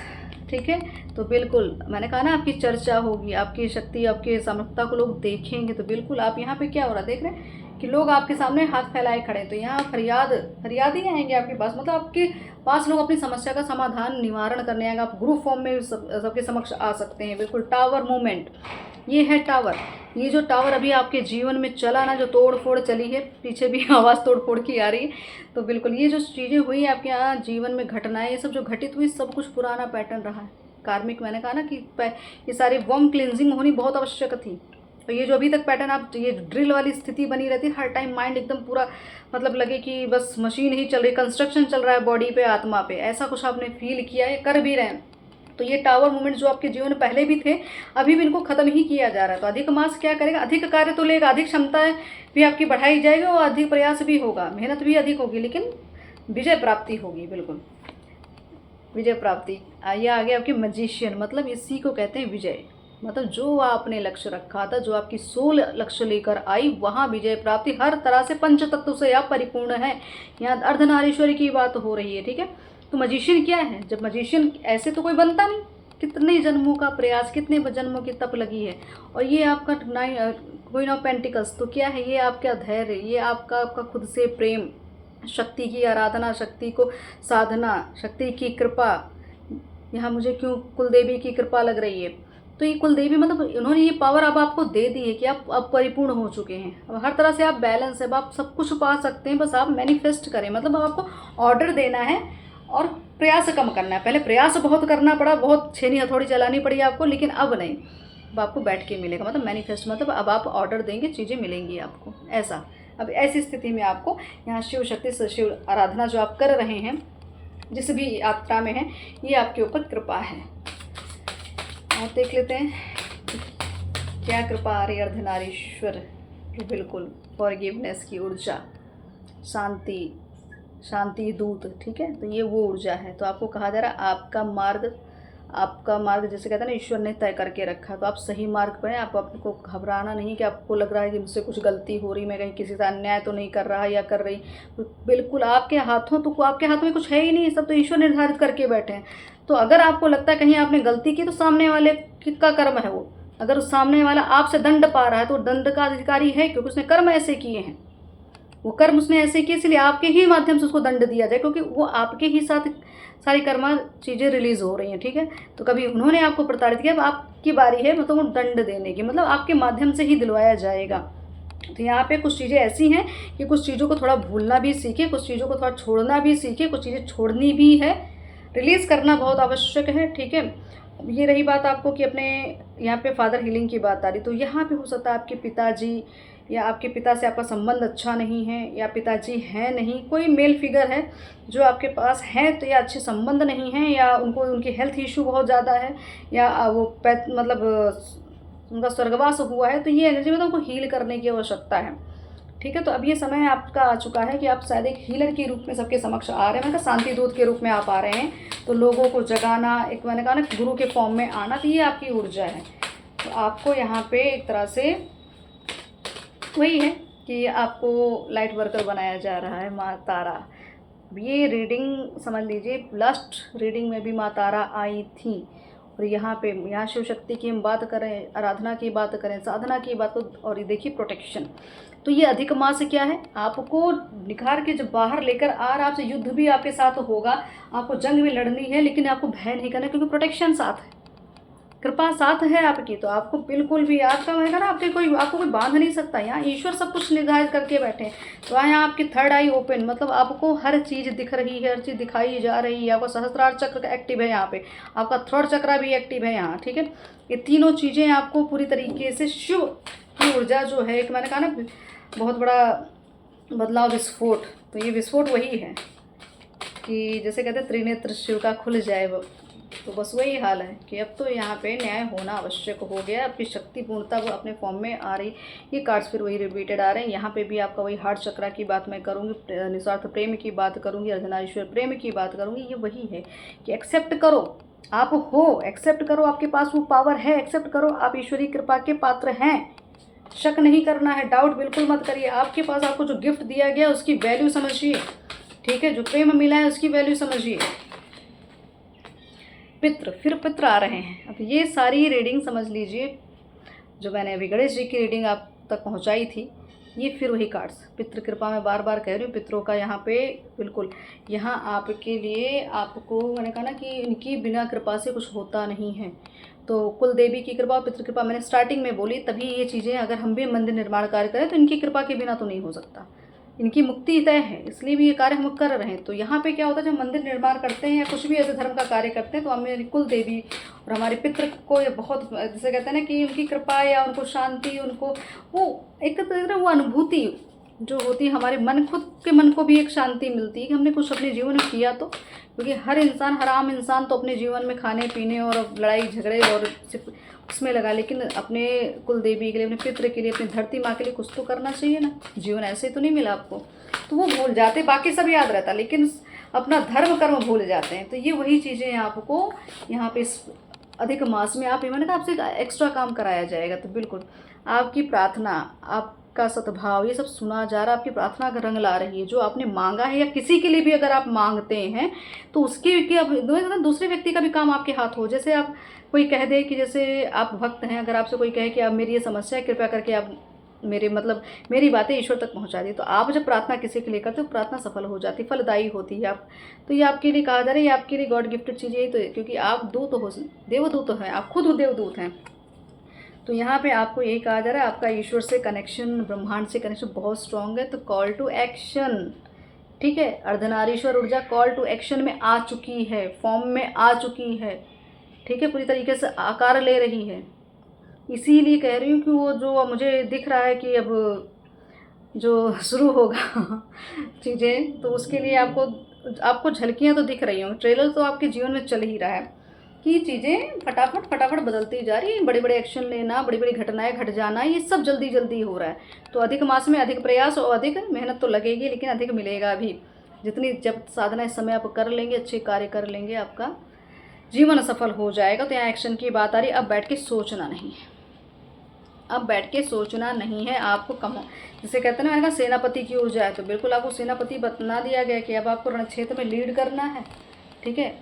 [SPEAKER 1] ठीक है। तो बिल्कुल मैंने कहा ना, आपकी चर्चा होगी, आपकी शक्ति, आपकी सामर्थ्यता को लोग देखेंगे। तो बिल्कुल आप यहाँ पे क्या हो रहा है, देख रहे हैं कि लोग आपके सामने हाथ फैलाए खड़े। तो यहाँ फरियाद ही आएंगे आपके पास, मतलब आपके पास लोग अपनी समस्या का समाधान, निवारण करने आएंगे। आप ग्रुप फॉर्म में सबके समक्ष आ सकते हैं। बिल्कुल टावर मूवमेंट, ये है टावर। ये जो टावर अभी आपके जीवन में चला ना, जो तोड़ फोड़ चली है, पीछे भी आवाज़ तोड़ फोड़ की आ रही है। तो बिल्कुल ये जो चीज़ें हुई आपके यहाँ जीवन में, घटनाएं, ये सब जो घटित हुई, सब कुछ पुराना पैटर्न रहा है, कार्मिक। मैंने कहा ना कि ये सारी वर्म क्लिनजिंग होनी बहुत आवश्यक थी। और ये जो अभी तक पैटर्न, आप ये ड्रिल वाली स्थिति बनी रहती है हर टाइम, माइंड एकदम पूरा मतलब लगे कि बस मशीन ही चल रही, कंस्ट्रक्शन चल रहा है बॉडी पे, आत्मा पे, ऐसा कुछ आपने फील किया है, कर भी रहे हैं। तो ये टावर मूवमेंट जो आपके जीवन में पहले भी थे, अभी भी इनको खत्म ही किया जा रहा है। तो अधिक मास क्या करेगा, अधिक कार्य तो लेगा, अधिक क्षमताएं भी आपकी बढ़ाई जाएगी, और अधिक प्रयास भी होगा, मेहनत भी अधिक होगी, लेकिन विजय प्राप्ति होगी। बिल्कुल विजय प्राप्ति। ये आ गया आपकी मैजिशियन, मतलब इसी को कहते हैं विजय। मतलब जो आपने लक्ष्य रखा था, जो आपकी सोल लक्ष्य लेकर आई, वहाँ विजय प्राप्ति। हर तरह से पंच तत्व से आप परिपूर्ण हैं। यहाँ अर्धनारीश्वरी की बात हो रही है, ठीक है। तो मैजिशियन क्या है? जब मैजिशियन, ऐसे तो कोई बनता नहीं, कितने जन्मों का प्रयास, कितने जन्मों की तप लगी है। और ये आपका क्वीन ऑफ पेंटिकल्स, तो क्या है, ये आपका धैर्य, ये आपका खुद से प्रेम, शक्ति की आराधना, शक्ति को साधना, शक्ति की कृपा। यहाँ मुझे क्यों कुलदेवी की कृपा लग रही है, तो ये कुलदेवी, मतलब इन्होंने ये पावर अब आपको दे दी है कि आप अब परिपूर्ण हो चुके हैं। अब हर तरह से आप बैलेंस है, अब आप सब कुछ पा सकते हैं, बस आप मैनिफेस्ट करें। मतलब अब आपको ऑर्डर देना है और प्रयास कम करना है। पहले प्रयास बहुत करना पड़ा, बहुत छेनी हथौड़ी चलानी पड़ी आपको, लेकिन अब नहीं, अब आपको बैठ के मिलेगा। मतलब मैनिफेस्ट, मतलब अब आप ऑर्डर देंगे, चीज़ें मिलेंगी आपको, ऐसा। अब ऐसी स्थिति में आपको यहाँ शिव शक्ति से शिव आराधना जो आप कर रहे हैं, जिस भी यात्रा में है, ये आपके ऊपर कृपा है। और देख लेते हैं क्या कृपा आ रही है अर्धनारीश्वर की। बिल्कुल फॉरगिवनेस की ऊर्जा, शांति दूत, ठीक है। तो ये वो ऊर्जा है। तो आपको कहा जा रहा है आपका मार्ग जैसे कहते हैं ना, ईश्वर ने तय करके रखा। तो आप सही मार्ग पर हैं। आप आपको घबराना नहीं कि आपको लग रहा है कि मुझसे कुछ गलती हो रही, मैं कहीं किसी से अन्याय तो नहीं कर रहा या कर रही। बिल्कुल आपके हाथों में कुछ है ही नहीं, सब तो ईश्वर निर्धारित करके बैठे हैं। तो अगर आपको लगता है कहीं आपने गलती की, तो सामने वाले का कर्म है वो। अगर उस सामने वाला आपसे दंड पा रहा है, तो दंड का अधिकारी है, क्योंकि उसने कर्म ऐसे किए हैं। वो कर्म उसने ऐसे किए इसलिए आपके ही माध्यम से उसको दंड दिया जाए, क्योंकि वो आपके ही साथ सारी कर्मा चीज़ें रिलीज़ हो रही हैं, ठीक है। तो कभी उन्होंने आपको प्रताड़ित किया, अब आपकी बारी है मतलब वो दंड देने की, मतलब आपके माध्यम से ही दिलवाया जाएगा। तो यहाँ पे कुछ चीज़ें ऐसी हैं कि कुछ चीज़ों को थोड़ा भूलना भी सीखे, कुछ चीज़ों को थोड़ा छोड़ना भी सीखे, कुछ चीज़ें छोड़नी भी है, रिलीज़ करना बहुत आवश्यक है, ठीक है। ये रही बात आपको कि अपने यहाँ पे फादर हीलिंग की बात आ रही, तो यहाँ पे हो सकता है आपके पिताजी या आपके पिता से आपका संबंध अच्छा नहीं है, या पिताजी हैं नहीं, कोई मेल फिगर है जो आपके पास है तो या अच्छे संबंध नहीं हैं, या उनको उनकी हेल्थ इशू बहुत ज़्यादा है, या वो मतलब उनका स्वर्गवास हुआ है, तो ये एनर्जी में तो उनको हील करने की आवश्यकता है, ठीक है। तो अब ये समय आपका आ चुका है कि आप शायद एक हीलर के रूप में सबके समक्ष आ रहे हैं, मतलब शांति दूत के रूप में आप आ रहे हैं, तो लोगों को जगाना, एक मैंने कहा ना गुरु के फॉर्म में आना, तो ये आपकी ऊर्जा है। तो आपको यहाँ पे एक तरह से वही है कि आपको लाइट वर्कर बनाया जा रहा है माँ तारा। ये रीडिंग समझ लीजिए, लास्ट रीडिंग में भी माँ तारा आई थी, और यहाँ पे यहाँ शिव शक्ति की हम बात करें, आराधना की बात करें, साधना की बात, और ये देखिए प्रोटेक्शन। तो ये अधिक मास क्या है, आपको निखार के जब बाहर लेकर आ रहा, आपसे युद्ध भी आपके साथ होगा, आपको जंग भी लड़नी है, लेकिन आपको भय नहीं करना, क्योंकि प्रोटेक्शन साथ है, कृपा साथ है आपकी। तो आपको बिल्कुल भी आपका मैं ना आपको कोई बांध नहीं सकता। यहाँ ईश्वर सब कुछ निर्धारित करके बैठे हैं। तो यहाँ आपकी थर्ड आई ओपन, मतलब आपको हर चीज़ दिख रही है, हर चीज़ दिखाई जा रही है। आपका सहस्त्रार चक्र एक्टिव है यहाँ पे, आपका थ्रोट चक्र भी एक्टिव है यहाँ, ठीक है। ये तीनों चीज़ें आपको पूरी तरीके से शिव की ऊर्जा जो है, एक मैंने कहा ना बहुत बड़ा बदलाव, विस्फोट। तो ये विस्फोट वही है कि जैसे कहते हैं त्रिनेत्र शिव का खुल जाए वो, तो बस वही हाल है कि अब तो यहाँ पे न्याय होना आवश्यक हो गया। आपकी शक्ति पूर्णता वो अपने फॉर्म में आ रही। ये कार्ड्स फिर वही रिपीटेड आ रहे हैं। यहाँ पे भी आपका वही हार्ट चक्रा की बात मैं करूँगी, निस्वार्थ प्रेम की बात करूँगी, अर्धनारीश्वर प्रेम की बात करूँगी। ये वही है कि एक्सेप्ट करो, आप हो, एक्सेप्ट करो, आपके पास वो पावर है, एक्सेप्ट करो, आप ईश्वरीय कृपा के पात्र हैं। शक नहीं करना है, डाउट बिल्कुल मत करिए। आपके पास आपको जो गिफ्ट दिया गया उसकी वैल्यू समझिए, ठीक है। जो प्रेम मिला है उसकी वैल्यू समझिए। फिर पित्र आ रहे हैं। अब ये सारी रीडिंग समझ लीजिए, जो मैंने अभी गणेश जी की रीडिंग आप तक पहुंचाई थी, ये फिर वही कार्ड्स पितृ कृपा में बार बार कह रही हूँ। पितरों का यहाँ पे बिल्कुल, यहाँ आपके लिए, आपको मैंने कहा ना कि इनकी बिना कृपा से कुछ होता नहीं है। तो कुल देवी की कृपा और पितृ कृपा मैंने स्टार्टिंग में बोली, तभी ये चीज़ें, अगर हम भी मंदिर निर्माण कार्य करें तो इनकी कृपा के बिना तो नहीं हो सकता। इनकी मुक्ति तय है, इसलिए भी ये कार्य हम कर रहे हैं। तो यहाँ पे क्या होता है, जब मंदिर निर्माण करते हैं या कुछ भी ऐसे धर्म का कार्य करते हैं, तो हमें कुल देवी और हमारे पितृ को ये बहुत, जैसे कहते हैं ना कि उनकी कृपा या उनको शांति, उनको वो एक तरह वो अनुभूति जो होती है, हमारे मन, खुद के मन को भी एक शांति मिलती है कि हमने कुछ अपने जीवन में किया। तो क्योंकि हर इंसान, हर आम इंसान तो अपने जीवन में खाने पीने और लड़ाई झगड़े और उसमें लगा, लेकिन अपने कुल देवी के लिए, अपने पितृ के लिए, अपनी धरती माँ के लिए कुछ तो करना चाहिए ना। जीवन ऐसे तो नहीं मिला आपको, तो वो भूल जाते, बाकी सब याद रहता, लेकिन अपना धर्म कर्म भूल जाते हैं। तो ये वही चीज़ें आपको यहाँ पे इस अधिक मास में, आप मैंने कहा आपसे एक्स्ट्रा काम कराया जाएगा। तो बिल्कुल आपकी प्रार्थना, आपका सद्भाव, ये सब सुना जा रहा है। आपकी प्रार्थना का रंग ला रही है। जो आपने मांगा है, या किसी के लिए भी अगर आप मांगते हैं, तो उसके दूसरे व्यक्ति का भी काम आपके हाथ हो। जैसे आप कोई कह दे कि जैसे आप भक्त हैं, अगर आपसे कोई कहे कि आप मेरी ये समस्या है, कृपया करके आप मेरी बातें ईश्वर तक पहुंचा दी, तो आप जब प्रार्थना किसी के लिए करते हो, प्रार्थना सफल हो जाती, फलदायी होती है। आप तो ये आपके लिए कहा जा रहा है, ये आपके लिए गॉड गिफ्टेड चीज़ यही तो है, क्योंकि आप दूत हो, देवदूत हैं, आप खुद देवदूत हैं। तो यहाँ पे आपको यही कहा जा रहा है, आपका ईश्वर से कनेक्शन, ब्रह्मांड से कनेक्शन बहुत स्ट्रांग है। तो कॉल टू एक्शन, ठीक है। अर्धनारीश्वर ऊर्जा कॉल टू एक्शन में आ चुकी है, फॉर्म में आ चुकी है, ठीक है, पूरी तरीके से आकार ले रही है। इसीलिए कह रही हूँ कि वो जो मुझे दिख रहा है कि अब जो शुरू होगा चीज़ें, तो उसके लिए आपको झलकियाँ तो दिख रही हों, ट्रेलर तो आपके जीवन में चल ही रहा है कि चीज़ें फटाफट बदलती जा रही हैं। बड़े बड़े एक्शन लेना, बड़ी बड़ी घटनाएं घट जाना, ये सब जल्दी जल्दी हो रहा है। तो अधिक मास में अधिक प्रयास और अधिक मेहनत तो लगेगी, लेकिन अधिक मिलेगा भी। जितनी जब साधना इस समय आप कर लेंगे, अच्छे कार्य कर लेंगे, आपका जीवन सफल हो जाएगा। तो यहाँ एक्शन की बात आ रही है। अब बैठ के सोचना नहीं है, अब बैठ के सोचना नहीं है। आपको जैसे कहते हैं ना, मैंने कहा सेनापति की ऊर्जा है, तो बिल्कुल आपको सेनापति बना दिया गया कि अब आपको रण क्षेत्र में लीड करना है, ठीक है।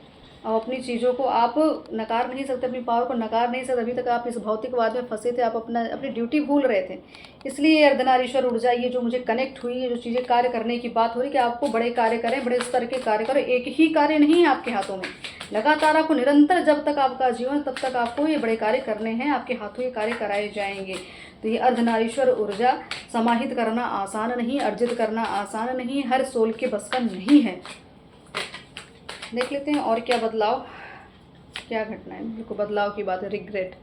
[SPEAKER 1] और अपनी चीज़ों को आप नकार नहीं सकते, अपनी पावर को नकार नहीं सकते। अभी तक आप इस भौतिकवाद में फंसे थे, आप अपनी ड्यूटी भूल रहे थे। इसलिए ये अर्धनारीश्वर ऊर्जा, ये जो मुझे कनेक्ट हुई, ये जो चीज़ें कार्य करने की बात हो रही कि आपको बड़े कार्य करें, बड़े स्तर के कार्य करें। एक ही कार्य नहीं है आपके हाथों में, लगातार आपको निरंतर, जब तक आपका जीवन तब तक आपको ये बड़े कार्य करने हैं, आपके हाथों ये कार्य कराए जाएंगे। तो ये अर्धनारीश्वर ऊर्जा समाहित करना आसान नहीं, अर्जित करना आसान नहीं, हर सोल के बस का नहीं है। देख लेते हैं और क्या बदलाव, क्या घटना है। बिल्कुल बदलाव की बात है, रिग्रेट।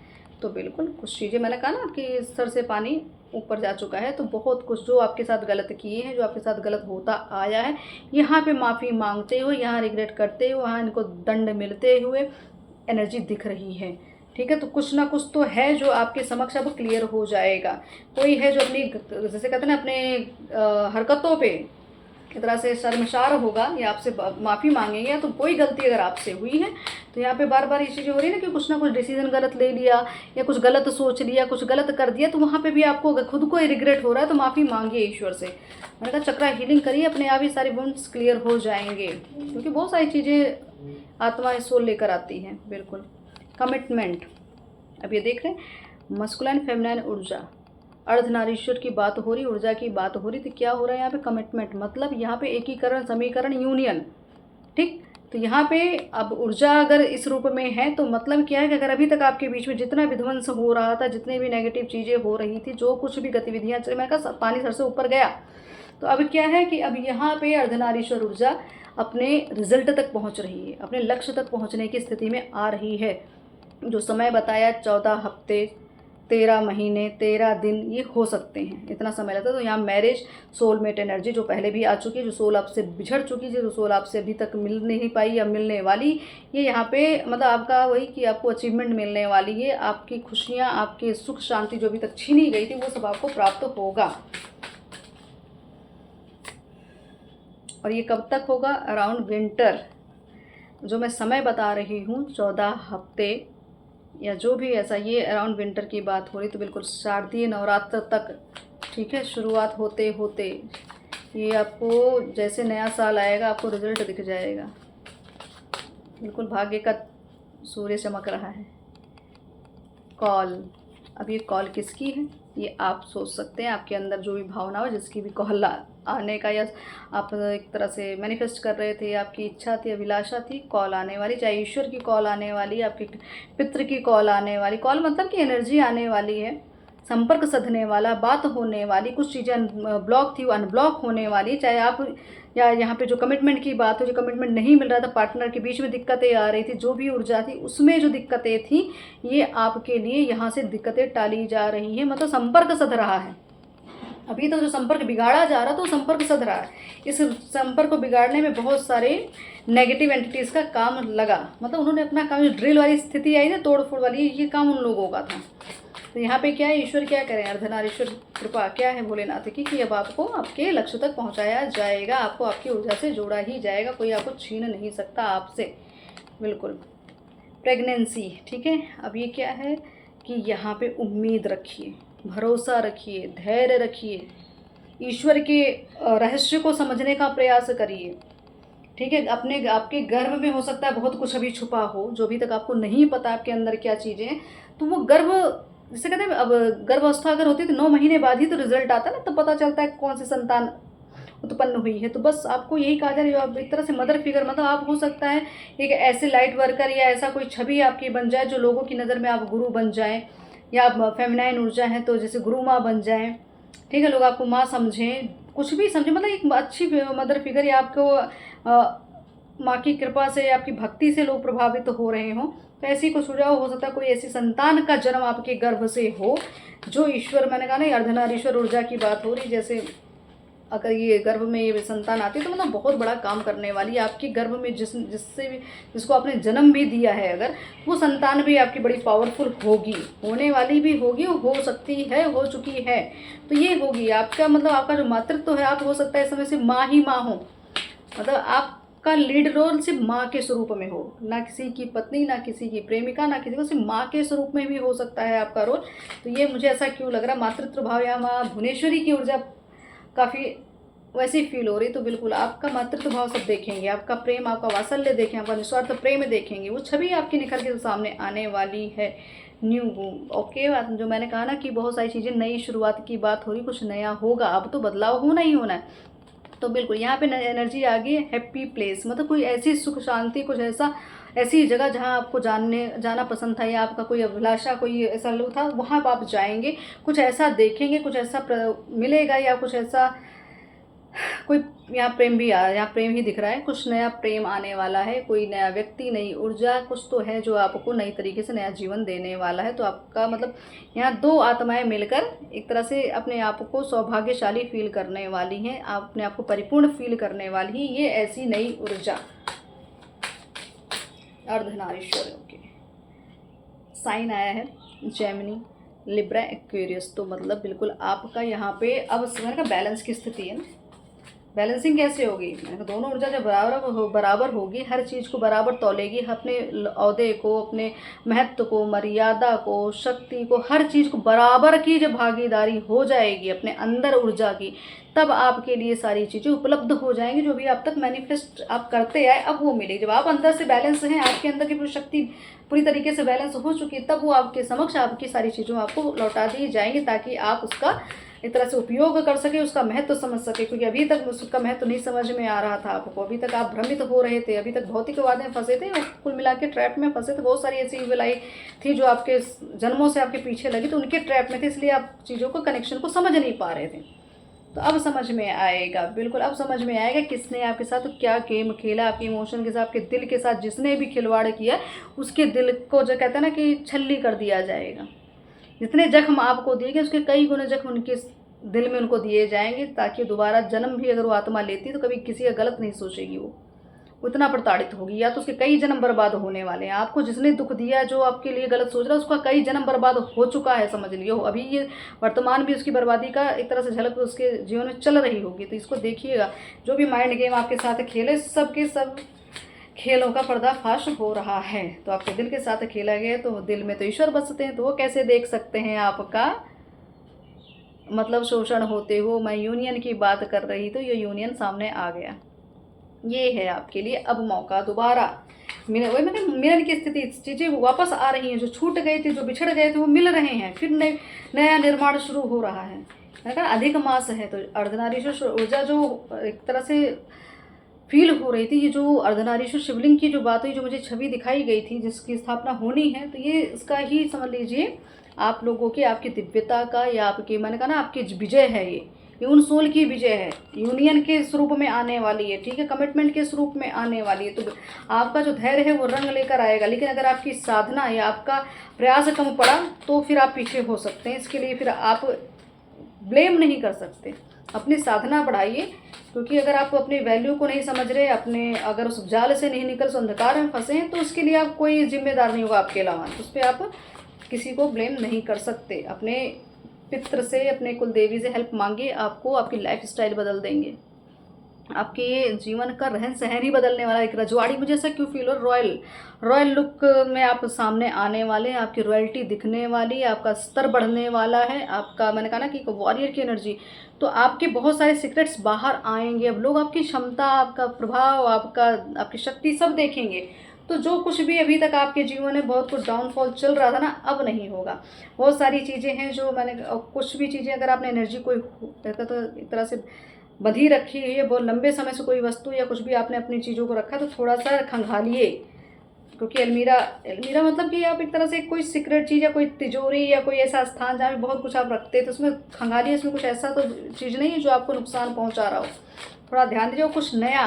[SPEAKER 1] तो बिल्कुल कुछ चीज़ें, मैंने कहा ना आपके सर से पानी ऊपर जा चुका है, तो बहुत कुछ जो आपके साथ गलत किए हैं, जो आपके साथ गलत होता आया है, यहाँ पे माफ़ी मांगते हुए, यहाँ रिग्रेट करते हुए, वहाँ इनको दंड मिलते हुए एनर्जी दिख रही है। ठीक है, तो कुछ ना कुछ तो है जो आपके समक्ष अब क्लियर हो जाएगा। कोई है जो अपनी, जैसे कहते हैं ना, अपने हरकतों पे एक तरह से शर्मसार होगा या आपसे माफ़ी मांगेंगे, या तो कोई गलती अगर आपसे हुई है तो यहाँ पे बार बार ये चीज़ें हो रही है ना कि कुछ ना कुछ डिसीजन गलत ले लिया या कुछ गलत सोच लिया, कुछ गलत कर दिया, तो वहाँ पे भी आपको अगर खुद को रिग्रेट हो रहा है तो माफ़ी मांगिए ईश्वर से। मैंने कहा चक्रा हीलिंग करिए, अपने आप ही सारी वुंड्स क्लियर हो जाएंगे, क्योंकि बहुत सारी चीज़ें आत्मा सोल लेकर आती हैं। बिल्कुल कमिटमेंट, अब ये देख रहे हैं मस्कुलाइन फेमिनाइन ऊर्जा, अर्धनारीश्वर की बात हो रही, ऊर्जा की बात हो रही, तो क्या हो रहा है यहाँ पे कमिटमेंट, मतलब यहाँ पे एकीकरण, समीकरण, यूनियन। ठीक, तो यहाँ पे अब ऊर्जा अगर इस रूप में है तो मतलब क्या है कि अगर अभी तक आपके बीच में जितना विध्वंस हो रहा था, जितने भी नेगेटिव चीज़ें हो रही थी, जो कुछ भी गतिविधियाँ चल, मैं कहा पानी सर से ऊपर गया, तो अब क्या है कि अब यहाँ पे अर्धनारीश्वर ऊर्जा अपने रिजल्ट तक पहुँच रही है, अपने लक्ष्य तक पहुँचने की स्थिति में आ रही है। जो समय बताया 14 हफ्ते, 13 महीने, 13 दिन ये हो सकते हैं, इतना समय लगता है। तो यहाँ मैरिज, सोलमेट एनर्जी जो पहले भी आ चुकी है, जो सोल आपसे बिछड़ चुकी है, जो सोल आपसे अभी तक मिल नहीं पाई या मिलने वाली, ये यहाँ पे मतलब आपका वही कि आपको अचीवमेंट मिलने वाली है, आपकी खुशियाँ, आपके सुख शांति जो अभी तक छीनी गई थी वो सब आपको प्राप्त होगा। और ये कब तक होगा? Around winter. जो मैं समय बता रही हूँ 14 हफ्ते या जो भी ऐसा, ये अराउंड विंटर की बात हो रही, तो बिल्कुल शारदीय नवरात्र तक। ठीक है, शुरुआत होते होते ये आपको जैसे नया साल आएगा आपको रिजल्ट दिख जाएगा। बिल्कुल भाग्य का सूर्य चमक रहा है। कॉल, अब ये कॉल किसकी है ये आप सोच सकते हैं। आपके अंदर जो भी भावना हो, जिसकी भी कॉल आने का, या आप एक तरह से मैनिफेस्ट कर रहे थे, आपकी इच्छा थी, अभिलाषा थी, कॉल आने वाली, चाहे ईश्वर की कॉल आने वाली, आपके पितृ की कॉल आने वाली। कॉल मतलब कि एनर्जी आने वाली है, संपर्क सधने वाला, बात होने वाली, कुछ चीज़ें ब्लॉक थी वो अनब्लॉक होने वाली। चाहे आप, या यहाँ पे जो कमिटमेंट की बात हो, जो कमिटमेंट नहीं मिल रहा था, पार्टनर के बीच में दिक्कतें आ रही थी, जो भी ऊर्जा थी उसमें जो दिक्कतें थी, ये आपके लिए यहाँ से दिक्कतें टाली जा रही हैं, मतलब संपर्क सध रहा है। अभी तक जो संपर्क बिगाड़ा जा रहा था वो संपर्क सध रहा है। इस संपर्क को बिगाड़ने में बहुत सारे नेगेटिव एंटिटीज़ का काम लगा, मतलब उन्होंने अपना काम, जो ड्रिल वाली स्थिति आई ना, तोड़ फोड़ वाली, ये काम उन लोगों का था। तो यहाँ पे क्या है, ईश्वर क्या करें, अर्धनारीश्वर कृपा क्या है भोलेनाथ की, कि अब आपको आपके लक्ष्य तक पहुँचाया जाएगा, आपको आपकी ऊर्जा से जोड़ा ही जाएगा, कोई आपको छीन नहीं सकता आपसे। बिल्कुल। प्रेगनेंसी, ठीक है, अब ये क्या है कि यहाँ पे उम्मीद रखिए, भरोसा रखिए, धैर्य रखिए, ईश्वर के रहस्य को समझने का प्रयास करिए। ठीक है, अपने आपके गर्भ में हो सकता है बहुत कुछ अभी छुपा हो, जो अभी तक आपको नहीं पता आपके अंदर क्या चीज़ें, तो वो गर्भ, जिसे कहते हैं, अब गर्भावस्था अगर होती है तो 9 महीने बाद ही तो रिजल्ट आता है ना, तो पता चलता है कौन सी संतान उत्पन्न हुई है। तो बस आपको यही कहा जा रहा है, आप एक तरह से मदर फिगर, मतलब आप हो सकता है एक ऐसे लाइट वर्कर या ऐसा कोई छवि आपकी बन जाए जो लोगों की नज़र में आप गुरु बन जाएं, या आप फेमिनाइन ऊर्जा हैं तो जैसे गुरु माँ बन जाएं। ठीक है, लोग आपको माँ समझें, कुछ भी समझें, मतलब एक अच्छी मदर फिगर, या आपको माँ की कृपा से, आपकी भक्ति से लोग प्रभावित हो रहे हों, तो ऐसी कुछ हो सकता है कोई ऐसी संतान का जन्म आपके गर्भ से हो जो ईश्वर, मैंने कहा ना अर्धनारीश्वर ऊर्जा की बात हो रही, जैसे अगर ये गर्भ में ये संतान आती है तो मतलब बहुत बड़ा काम करने वाली, आपके गर्भ में जिससे भी, जिसको आपने जन्म भी दिया है, अगर वो संतान भी आपकी बड़ी पावरफुल होगी, होने वाली भी होगी, हो सकती है, हो चुकी है, तो ये होगी आपका, मतलब आपका जो मातृत्व है, आप हो सकता है इस समय से माँ ही माँ हो, मतलब आपका लीड रोल सिर्फ माँ के स्वरूप में हो, ना किसी की पत्नी, ना किसी की प्रेमिका, ना किसी को, सिर्फ माँ के स्वरूप में भी हो सकता है आपका रोल। तो ये मुझे ऐसा क्यों लग रहा है, मातृत्व भाव या माँ भुवनेश्वरी की ऊर्जा काफ़ी वैसी फील हो रही, तो बिल्कुल आपका मातृत्व भाव सब देखेंगे, आपका प्रेम, आपका वात्सल्य देखेंगे, आपका निस्वार्थ प्रेम देखेंगे, वो छवि आपकी निखर के सामने आने वाली है। न्यू ओके, जो मैंने कहा ना कि बहुत सारी चीज़ें नई शुरुआत की बात हो रही, कुछ नया होगा, अब तो बदलाव होना ही होना है। तो बिल्कुल यहाँ पे एनर्जी आ गई हैप्पी प्लेस, मतलब कोई ऐसी सुख शांति, कुछ ऐसा ऐसी जगह जहाँ आपको जाना पसंद था, या आपका कोई अभिलाषा, कोई ऐसा लोग था, वहाँ आप जाएंगे, कुछ ऐसा देखेंगे, कुछ ऐसा मिलेगा, या कुछ ऐसा कोई यहाँ प्रेम भी यहाँ प्रेम ही दिख रहा है, कुछ नया प्रेम आने वाला है, कोई नया व्यक्ति, नई ऊर्जा कुछ तो है जो आपको नई तरीके से नया जीवन देने वाला है। तो आपका मतलब यहाँ दो आत्माएं मिलकर एक तरह से अपने आप को सौभाग्यशाली फील करने वाली हैं, आप अपने आप को परिपूर्ण फील करने वाली हैं, ये ऐसी नई ऊर्जा। अर्धनारीश्वर के साइन आया है जेमिनी, लिब्रा, एक्वेरियस। तो मतलब बिल्कुल आपका यहाँ पे अब मैंने कहा बैलेंस की स्थिति है ना। बैलेंसिंग कैसे होगी, मैंने कहा दोनों ऊर्जा जब बराबर होगी, हर चीज़ को बराबर तौलेगी, अपने औहदे को, अपने महत्व को, मर्यादा को, शक्ति को, हर चीज़ को बराबर की जब भागीदारी हो जाएगी अपने अंदर ऊर्जा की, तब आपके लिए सारी चीज़ें उपलब्ध हो जाएंगी। जो भी आप तक मैनिफेस्ट आप करते आए, अब वो मिलेगी। जब आप अंदर से बैलेंस हैं, आपके अंदर की पूरी शक्ति पूरी तरीके से बैलेंस हो चुकी है, तब वो आपके समक्ष आपकी सारी चीज़ों आपको लौटा दी जाएंगी, ताकि आप उसका एक तरह से उपयोग कर सके, उसका महत्व समझ सके। क्योंकि अभी तक उसका महत्व नहीं समझ में आ रहा था आपको, अभी तक आप भ्रमित हो रहे थे, अभी तक भौतिकवाद में फंसे थे और कुल मिला के ट्रैप में फंसे थे। बहुत सारी ऐसी ईविल आई थी जो आपके जन्मों से आपके पीछे लगी, तो उनके ट्रैप में थे, इसलिए आप चीज़ों को कनेक्शन को समझ नहीं पा रहे थे। तो अब समझ में आएगा, बिल्कुल अब समझ में आएगा किसने आपके साथ क्या गेम खेला, आपके इमोशन के साथ, आपके दिल के साथ जिसने भी खिलवाड़ किया, उसके दिल को जो कहते हैं ना कि छल्ली कर दिया जाएगा। जितने जख्म आपको दिए गए, उसके कई गुना जख्म उनके दिल में उनको दिए जाएंगे, ताकि दोबारा जन्म भी अगर वो आत्मा लेती तो कभी किसी का गलत नहीं सोचेगी, वो उतना प्रताड़ित होगी, या तो उसके कई जन्म बर्बाद होने वाले हैं। आपको जिसने दुख दिया, जो आपके लिए गलत सोच रहा है, उसका कई जन्म बर्बाद हो चुका है, समझ लियो। अभी ये वर्तमान भी उसकी बर्बादी का एक तरह से झलक उसके जीवन में चल रही होगी। तो इसको देखिएगा, जो भी माइंड गेम आपके साथ खेले, सब के सब खेलों का पर्दाफाश हो रहा है। तो आपके दिल के साथ खेला गया, तो दिल में तो ईश्वर बसते हैं, तो वो कैसे देख सकते हैं आपका मतलब शोषण होते हो। मैं यूनियन की बात कर रही, तो ये यूनियन सामने आ गया। ये है आपके लिए अब मौका, दोबारा वही मतलब मिलन की स्थिति, चीज़ें वापस आ रही हैं, जो छूट गए थे, जो बिछड़ गए थे, वो मिल रहे हैं, फिर नया निर्माण शुरू हो रहा है। मैंने कहा अधिक मास है, तो अर्धनारीश्वर ऊर्जा जो एक तरह से फील हो रही थी, ये जो अर्धनारीश्वर शिवलिंग की जो बात हुई, जो मुझे छवि दिखाई गई थी, जिसकी स्थापना होनी है, तो ये इसका ही समझ लीजिए आप लोगों की, आपकी दिव्यता का, या आपकी मैंने कहा ना आपकी विजय है। ये उन सोल की विजय है, यूनियन के स्वरूप में आने वाली है, ठीक है, कमिटमेंट के स्वरूप में आने वाली है। तो आपका जो धैर्य है वो रंग लेकर आएगा। लेकिन अगर आपकी साधना या आपका प्रयास कम पड़ा, तो फिर आप पीछे हो सकते हैं। इसके लिए फिर आप ब्लेम नहीं कर सकते, अपनी साधना बढ़ाइए। क्योंकि अगर आप अपनी वैल्यू को नहीं समझ रहे, अपने अगर उस जाल से नहीं निकल, उस अंधकार में फंसे हैं, तो उसके लिए आप कोई जिम्मेदार नहीं होगा आपके अलावा। उस पर आप किसी को ब्लेम नहीं कर सकते। अपने पितृ से, अपने कुल देवी से हेल्प मांगिए, आपको आपकी लाइफ स्टाइल बदल देंगे, आपके जीवन का रहन सहन ही बदलने वाला। एक रजवाड़ी मुझे ऐसा क्यों फील हो, रॉयल लुक में आप सामने आने वाले हैं, आपकी रॉयल्टी दिखने वाली है, आपका स्तर बढ़ने वाला है, आपका मैंने कहा ना कि वॉरियर की एनर्जी। तो आपके बहुत सारे सीक्रेट्स बाहर आएंगे। अब लोग आपकी क्षमता, आपका प्रभाव, आपकी शक्ति सब देखेंगे। तो जो कुछ भी अभी तक आपके जीवन में बहुत कुछ डाउनफॉल चल रहा था ना, अब नहीं होगा। बहुत सारी चीज़ें हैं जो मैंने, कुछ भी चीज़ें अगर आपने एनर्जी कोई तो एक तरह से बंधी रखी है, बहुत लंबे समय से कोई वस्तु या कुछ भी आपने अपनी चीज़ों को रखा, तो थोड़ा सा खंगालिए। क्योंकि अलमीरा मतलब कि आप एक तरह से कोई सीक्रेट चीज़ या कोई तिजोरी या कोई ऐसा स्थान जहाँ पे बहुत कुछ आप रखते हैं, तो उसमें खंगालिए। इसमें कुछ ऐसा तो चीज़ नहीं है जो आपको नुकसान पहुँचा रहा हो। थोड़ा ध्यान दीजिए, कुछ नया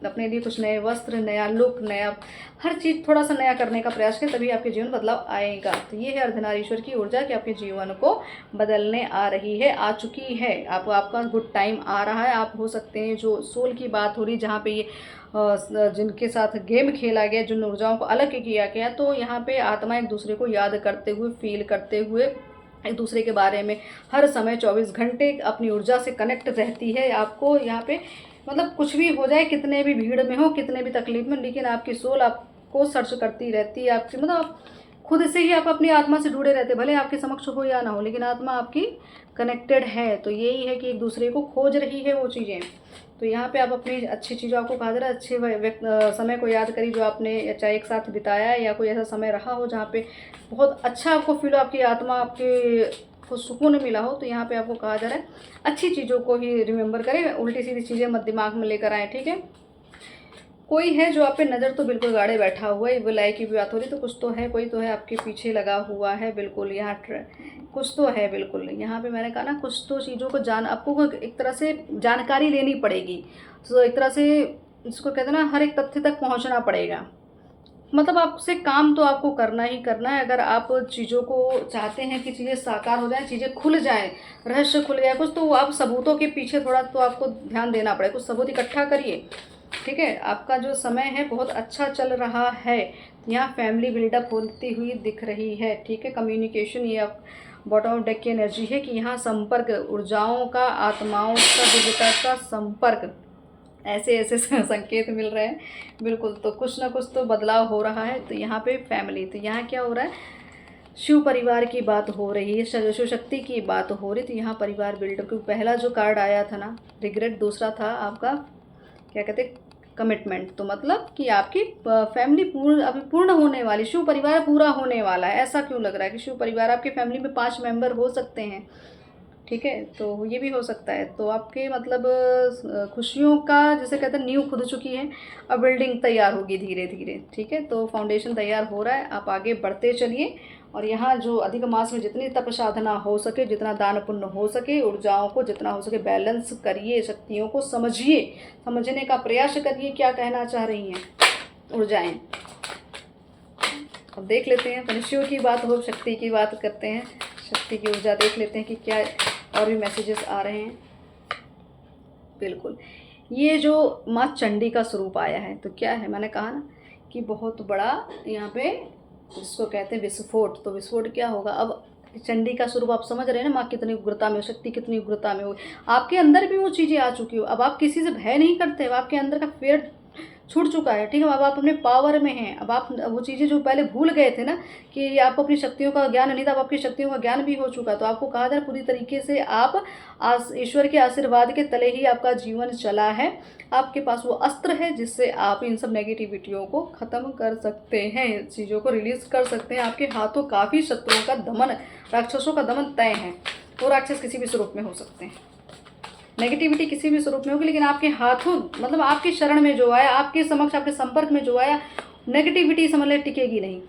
[SPEAKER 1] अपने लिए कुछ नए वस्त्र, नया लुक, नया हर चीज़ थोड़ा सा नया करने का प्रयास करें, तभी आपके जीवन बदलाव आएगा। तो ये है अर्धनारीश्वर की ऊर्जा कि आपके जीवन को बदलने आ रही है, आ चुकी है। आपका गुड टाइम आ रहा है। आप हो सकते हैं, जो सोल की बात हो रही, जहाँ पे ये जिनके साथ गेम खेला गया, जिन ऊर्जाओं को अलग किया गया, तो यहाँ पे आत्मा एक दूसरे को याद करते हुए, फील करते हुए, एक दूसरे के बारे में हर समय 24 घंटे अपनी ऊर्जा से कनेक्ट रहती है। आपको यहाँ पे मतलब कुछ भी हो जाए, कितने भी भीड़ में हो, कितने भी तकलीफ में, लेकिन आपकी सोल आपको सर्च करती रहती है। आपकी मतलब खुद से ही आप अपनी आत्मा से जुड़े रहते, भले आपके समक्ष हो या ना हो, लेकिन आत्मा आपकी कनेक्टेड है। तो यही है कि एक दूसरे को खोज रही है वो चीज़ें। तो यहाँ पे आप अपनी अच्छी चीज़ों, आपको कहा जा रहा है अच्छे समय को याद करिए जो आपने चाहे एक साथ बिताया है या कोई ऐसा समय रहा हो जहाँ पे बहुत अच्छा आपको फील हो, आपकी आत्मा आपके को सुकून मिला हो। तो यहाँ पे आपको कहा जा रहा है अच्छी चीज़ों को ही रिमेंबर करें, उल्टी सीधी चीज़ें मत दिमाग में लेकर आएँ, ठीक है। कोई है जो आप पे नज़र तो बिल्कुल गाड़े बैठा हुआ है, बुलाई की भी बात हो रही, तो कुछ तो है, कोई तो है आपके पीछे लगा हुआ है बिल्कुल। यहाँ कुछ तो है बिल्कुल। यहाँ पे मैंने कहा ना कुछ तो चीज़ों को आपको एक तरह से जानकारी लेनी पड़ेगी। तो एक तरह से इसको कहते हैं ना, हर एक तथ्य तक पहुँचना पड़ेगा। मतलब आपसे काम तो आपको करना ही करना है। अगर आप चीज़ों को चाहते हैं कि चीज़ें साकार हो जाएं, चीज़ें खुल जाएं, रहस्य खुल गया कुछ, तो आप सबूतों के पीछे थोड़ा तो आपको ध्यान देना पड़ेगा। कुछ सबूत इकट्ठा करिए, ठीक है। आपका जो समय है बहुत अच्छा चल रहा है। यहाँ फैमिली बिल्डअप होती हुई दिख रही है, ठीक है। कम्युनिकेशन, ये बॉटम ऑफ डेक की एनर्जी है कि यहाँ संपर्क, ऊर्जाओं का, आत्माओं का, दिव्यता का संपर्क, ऐसे ऐसे संकेत मिल रहे हैं बिल्कुल। तो कुछ ना कुछ तो बदलाव हो रहा है। तो यहाँ पे फैमिली, तो यहाँ क्या हो रहा है, शिव परिवार की बात हो रही है, शिव शक्ति की बात हो रही। तो यहाँ परिवार बिल्डर, क्योंकि पहला जो कार्ड आया था ना रिग्रेट, दूसरा था आपका क्या कहते कमिटमेंट। तो मतलब कि आपकी फैमिली अभी पूर्ण होने वाली, शिव परिवार पूरा होने वाला है। ऐसा क्यों लग रहा है कि शिव परिवार, आपके फैमिली में 5 मेंबर हो सकते हैं, ठीक है। तो ये भी हो सकता है। तो आपके मतलब खुशियों का जैसे कहते हैं नींव खुद चुकी है, अब बिल्डिंग तैयार होगी धीरे धीरे, ठीक है। तो फाउंडेशन तैयार हो रहा है, आप आगे बढ़ते चलिए। और यहाँ जो अधिक मास में जितनी तप साधना हो सके, जितना दान पुण्य हो सके, ऊर्जाओं को जितना हो सके बैलेंस करिए, शक्तियों को समझिए, समझने का प्रयास करिए क्या कहना चाह रही हैं ऊर्जाएं। अब देख लेते हैं, मनुष्यों की बात हो, शक्ति की बात करते हैं, शक्ति की ऊर्जा देख लेते हैं कि क्या और भी मैसेजेस आ रहे हैं। बिल्कुल, ये जो माँ चंडी का स्वरूप आया है, तो क्या है, मैंने कहा ना कि बहुत बड़ा यहाँ पे जिसको कहते हैं विस्फोट। तो विस्फोट क्या होगा, अब चंडी का स्वरूप आप समझ रहे हैं ना, माँ कितनी उग्रता में, शक्ति कितनी उग्रता में हो, आपके अंदर भी वो चीज़ें आ चुकी हो। अब आप किसी से भय नहीं करते, अब आपके अंदर का फेयर छूट चुका है, ठीक है। अब आप अपने पावर में हैं। अब आप वो चीज़ें जो पहले भूल गए थे ना कि आपको अपनी शक्तियों का ज्ञान नहीं था, अब आपकी शक्तियों का ज्ञान भी हो चुका। तो आपको कहा जा रहा पूरी तरीके से आप ईश्वर के आशीर्वाद के तले ही आपका जीवन चला है। आपके पास वो अस्त्र है जिससे आप इन सब नेगेटिविटियों को ख़त्म कर सकते हैं, चीज़ों को रिलीज़ कर सकते हैं। आपके हाथों काफ़ी शत्रुओं का दमन, राक्षसों का दमन तय है। वो राक्षस किसी भी स्वरूप में हो सकते हैं, नेगेटिविटी किसी भी स्वरूप में होगी, लेकिन आपके हाथों मतलब आपकी शरण में जो आया, आपके समक्ष, आपके संपर्क में जो आया, नेगेटिविटी समझ ले टिकेगी नहीं,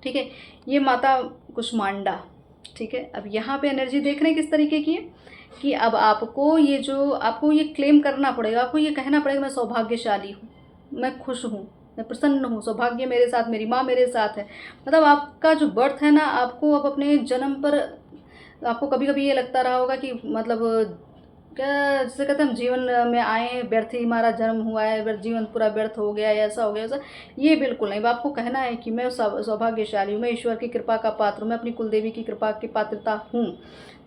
[SPEAKER 1] ठीक है। ये माता कुष्मांडा, ठीक है। अब यहाँ पे एनर्जी देख रहे हैं किस तरीके की है कि अब आपको ये क्लेम करना पड़ेगा, आपको ये कहना पड़ेगा मैं सौभाग्यशाली हूँ, मैं खुश हूँ, मैं प्रसन्न हूँ, सौभाग्य मेरे साथ, मेरी माँ मेरे साथ है। मतलब आपका जो बर्थ है ना, आपको अब अपने जन्म पर आपको कभी कभी ये लगता रहा होगा कि मतलब क्या जैसे कहते हैं हम जीवन में आए हैं, व्यर्थ ही हमारा जन्म हुआ है, जीवन पूरा व्यर्थ हो गया, ऐसा हो गया ऐसा। ये बिल्कुल नहीं। आपको कहना है कि मैं सौभाग्यशाली हूँ, मैं ईश्वर की कृपा का पात्र हूँ, मैं अपनी कुलदेवी की कृपा की पात्रता हूँ।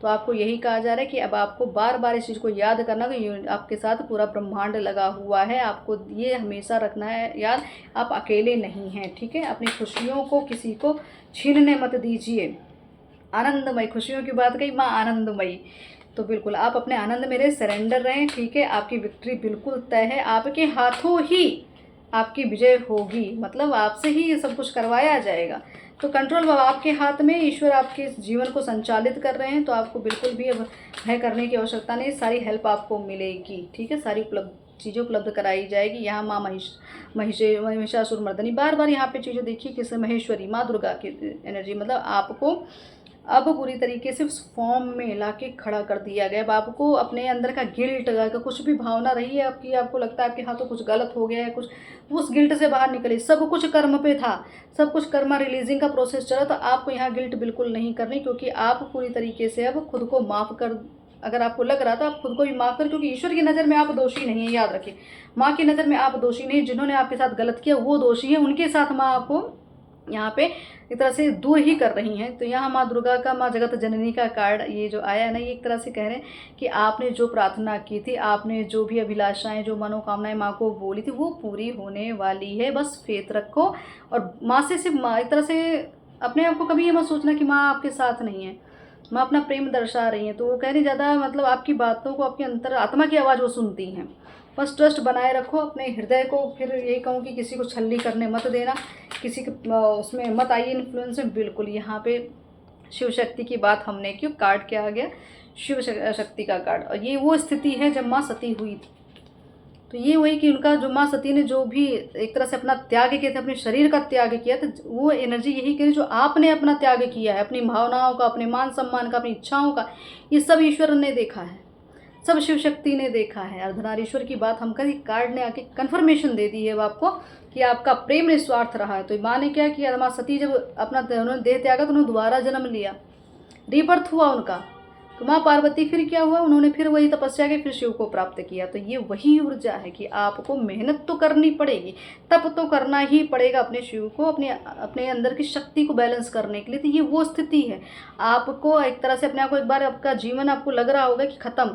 [SPEAKER 1] तो आपको यही कहा जा रहा है कि अब आपको बार बार इस चीज़ को याद करना कि आपके साथ पूरा ब्रह्मांड लगा हुआ है। आपको ये हमेशा रखना है याद, आप अकेले नहीं हैं, ठीक है। अपनी खुशियों को किसी को छीनने मत दीजिए। आनंदमयी, खुशियों की बात कही, माँ आनंदमयी। तो बिल्कुल आप अपने आनंद मेरे सरेंडर रहें, ठीक है। आपकी विक्ट्री बिल्कुल तय है, आपके हाथों ही आपकी विजय होगी, मतलब आपसे ही ये सब कुछ करवाया जाएगा। तो कंट्रोल अब आपके हाथ में, ईश्वर आपके जीवन को संचालित कर रहे हैं। तो आपको बिल्कुल भी अब भय करने की आवश्यकता नहीं, सारी हेल्प आपको मिलेगी, ठीक है। सारी चीज़ें उपलब्ध कराई जाएगी। यहाँ माँ महिषासुर मर्दनी, बार बार यहाँ पे चीज़ें देखिए किस महेश्वरी माँ दुर्गा की एनर्जी, मतलब आपको अब पूरी तरीके से उस फॉर्म में लाके खड़ा कर दिया गया। अब आपको अपने अंदर का गिल्ट का कुछ भी भावना रही है आपकी, आपको लगता है आपके हाथों कुछ गलत हो गया है, कुछ उस गिल्ट से बाहर निकले। सब कुछ कर्म पे था, सब कुछ कर्मा रिलीजिंग का प्रोसेस चला। तो आपको यहाँ गिल्ट बिल्कुल नहीं करनी, क्योंकि आप पूरी तरीके से अब खुद को माफ़ कर, अगर आपको लग रहा था आप खुद को भी माफ़ कर, क्योंकि ईश्वर की नज़र में आप दोषी नहीं है, याद रखिए। माँ की नज़र में आप दोषी नहीं, जिन्होंने आपके साथ गलत किया वो दोषी है, उनके साथ माँ आपको यहाँ पे एक तरह से दूर ही कर रही हैं। तो यहाँ माँ दुर्गा का, माँ जगत जननी का कार्ड ये जो आया है ना, ये एक तरह से कह रहे हैं कि आपने जो प्रार्थना की थी, आपने जो भी अभिलाषाएं, जो मनोकामनाएं माँ को बोली थी, वो पूरी होने वाली है। बस फेथ रखो और माँ से सिर्फ एक तरह से अपने आप को कभी ये मत सोचना कि माँ आपके साथ नहीं है, माँ अपना प्रेम दर्शा रही हैं। तो वो कह नहीं ज़्यादा मतलब आपकी बातों को, आपके अंतर आत्मा की आवाज़ वो सुनती हैं। बस ट्रस्ट बनाए रखो अपने हृदय को। फिर यही कहूँ कि किसी को छलनी करने मत देना, किसी के उसमें मत आइए इन्फ्लुएंस में। बिल्कुल यहाँ पे शिव शक्ति की बात हमने क्यों, कार्ड क्या आ गया, शिव शक्ति का कार्ड। और ये वो स्थिति है जब माँ सती हुई थी। तो ये वही कि उनका जो माँ सती ने जो भी एक तरह से अपना त्याग किया था, अपने शरीर का त्याग किया, तो वो एनर्जी यही करी जो आपने अपना त्याग किया है, अपनी भावनाओं का, अपने मान सम्मान का, अपनी इच्छाओं का, ये सब ईश्वर ने देखा है, सब शिव शक्ति ने देखा है। अर्धनारीश्वर की बात हम करें, कार्ड ने आके कन्फर्मेशन दे दी है अब आपको कि आपका प्रेम निस्वार्थ रहा है। तो माँ ने क्या किया, माँ सती जब अपना उन्होंने देह त्यागा तो उन्होंने दोबारा जन्म लिया, रीबर्थ हुआ उनका। तो माँ पार्वती फिर क्या हुआ, उन्होंने फिर वही तपस्या के फिर शिव को प्राप्त किया। तो ये वही ऊर्जा है कि आपको मेहनत तो करनी पड़ेगी, तप तो करना ही पड़ेगा अपने शिव को, अपने अंदर की शक्ति को बैलेंस करने के लिए। तो ये वो स्थिति है, आपको एक तरह से अपने आप को, एक बार आपका जीवन आपको लग रहा होगा कि ख़त्म,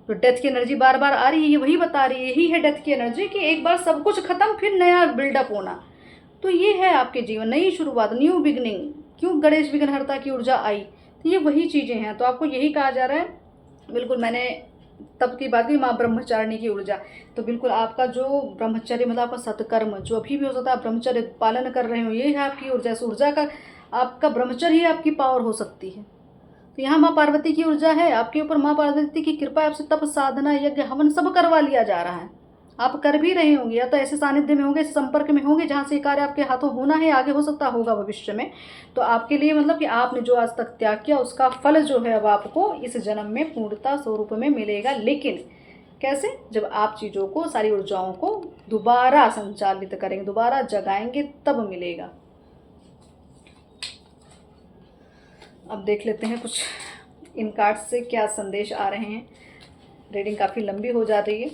[SPEAKER 1] तो डेथ की एनर्जी बार बार आ रही है, ये वही बता रही है, यही है डेथ की एनर्जी कि एक बार सब कुछ खत्म फिर नया बिल्डअप होना। तो ये है आपके जीवन, नई शुरुआत, न्यू बिगनिंग। क्यों गणेश विघ्नहर्ता की ऊर्जा आई, तो ये वही चीज़ें हैं। तो आपको यही कहा जा रहा है, बिल्कुल मैंने तब की बात की माँ ब्रह्मचारिणी की ऊर्जा। तो बिल्कुल आपका जो ब्रह्मचर्य मतलब आपका सत्कर्म जो अभी भी हो सकता है, आप ब्रह्मचर्य पालन कर रहे हो, यही है आपकी ऊर्जा। इस ऊर्जा का आपका ब्रह्मचर्य ही आपकी पावर हो सकती है। तो यहाँ माँ पार्वती की ऊर्जा है आपके ऊपर, माँ पार्वती की कृपा, आपसे तप साधना यज्ञ हवन सब करवा लिया जा रहा है। आप कर भी रहे होंगे, या तो ऐसे सानिध्य में होंगे, ऐसे संपर्क में होंगे जहाँ से कार्य आपके हाथों होना है, आगे हो सकता होगा भविष्य में। तो आपके लिए मतलब कि आपने जो आज तक त्याग किया उसका फल जो है अब आपको इस जन्म में पूर्णता स्वरूप में मिलेगा। लेकिन कैसे, जब आप चीज़ों को, सारी ऊर्जाओं को दोबारा संचालित करेंगे, दोबारा जगाएंगे, तब मिलेगा। अब देख लेते हैं कुछ इन कार्ड्स से क्या संदेश आ रहे हैं। रीडिंग काफ़ी लंबी हो जा रही है,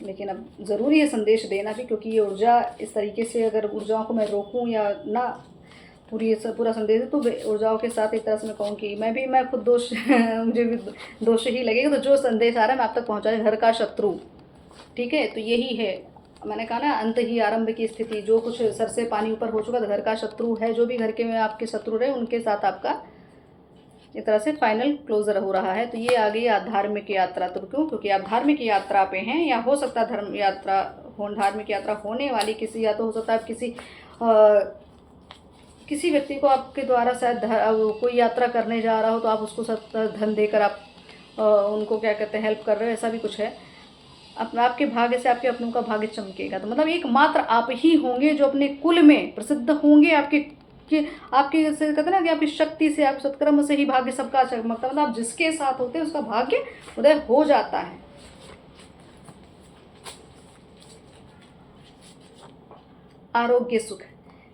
[SPEAKER 1] लेकिन अब ज़रूरी है संदेश देना भी, क्योंकि ये ऊर्जा इस तरीके से अगर ऊर्जाओं को मैं रोकूं या ना पूरा संदेश है, तो ऊर्जाओं के साथ एक तरह से मैं कहूँ कि मैं खुद दोष मुझे भी दोष ही लगेगा। तो जो संदेश आ रहा है मैं आप तक पहुँचा रही, घर का शत्रु, ठीक है। तो यही है, मैंने कहा ना, अंत ही आरंभ की स्थिति। जो कुछ सर से पानी ऊपर हो चुका, तो घर का शत्रु है, जो भी घर के में आपके शत्रु रहे उनके साथ आपका एक तरह से फाइनल क्लोजर हो रहा है। तो ये आ गई धार्मिक यात्रा। तो क्यों, क्योंकि आप धार्मिक यात्रा पे हैं, या हो सकता है धार्मिक यात्रा होने वाली किसी, या तो हो सकता है किसी व्यक्ति को आपके द्वारा शायद कोई यात्रा करने जा रहा हो, तो आप उसको सब धन देकर आप उनको क्या कहते हैं, हेल्प कर रहे हो, ऐसा भी कुछ है। आपके भाग्य से आपके अपनों का भाग्य चमकेगा। तो मतलब एकमात्र आप ही होंगे जो अपने कुल में प्रसिद्ध होंगे, आपके जैसे कहते हैं ना कि आपकी शक्ति से, आप सत्कर्म से ही भाग्य सबका चमकता। मतलब आप जिसके साथ होते हैं उसका भाग्य उदय हो जाता है। आरोग्य सुख,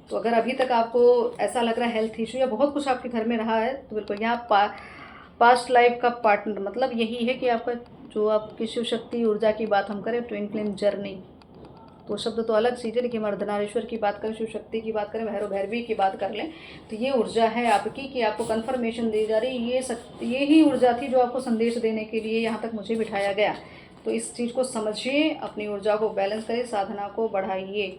[SPEAKER 1] तो अगर अभी तक आपको ऐसा लग रहा है हेल्थ इशू या बहुत कुछ आपके घर में रहा है, तो बिल्कुल यहाँ पास्ट लाइफ का पार्टनर, मतलब यही है कि आपका जो आपकी शिव शक्ति ऊर्जा की बात हम करें, ट्विन फ्लेम जर्नी, तो शब्द तो अलग चीज़ है, लेकिन अर्धनारीश्वर की बात करें, शिव शक्ति की बात करें, भैरव भैरवी की बात कर लें, तो ये ऊर्जा है आपकी कि आपको कन्फर्मेशन दी जा रही है। ये ही ऊर्जा थी जो आपको संदेश देने के लिए यहाँ तक मुझे बिठाया गया। तो इस चीज़ को समझिए, अपनी ऊर्जा को बैलेंस करिए, साधना को बढ़ाइए,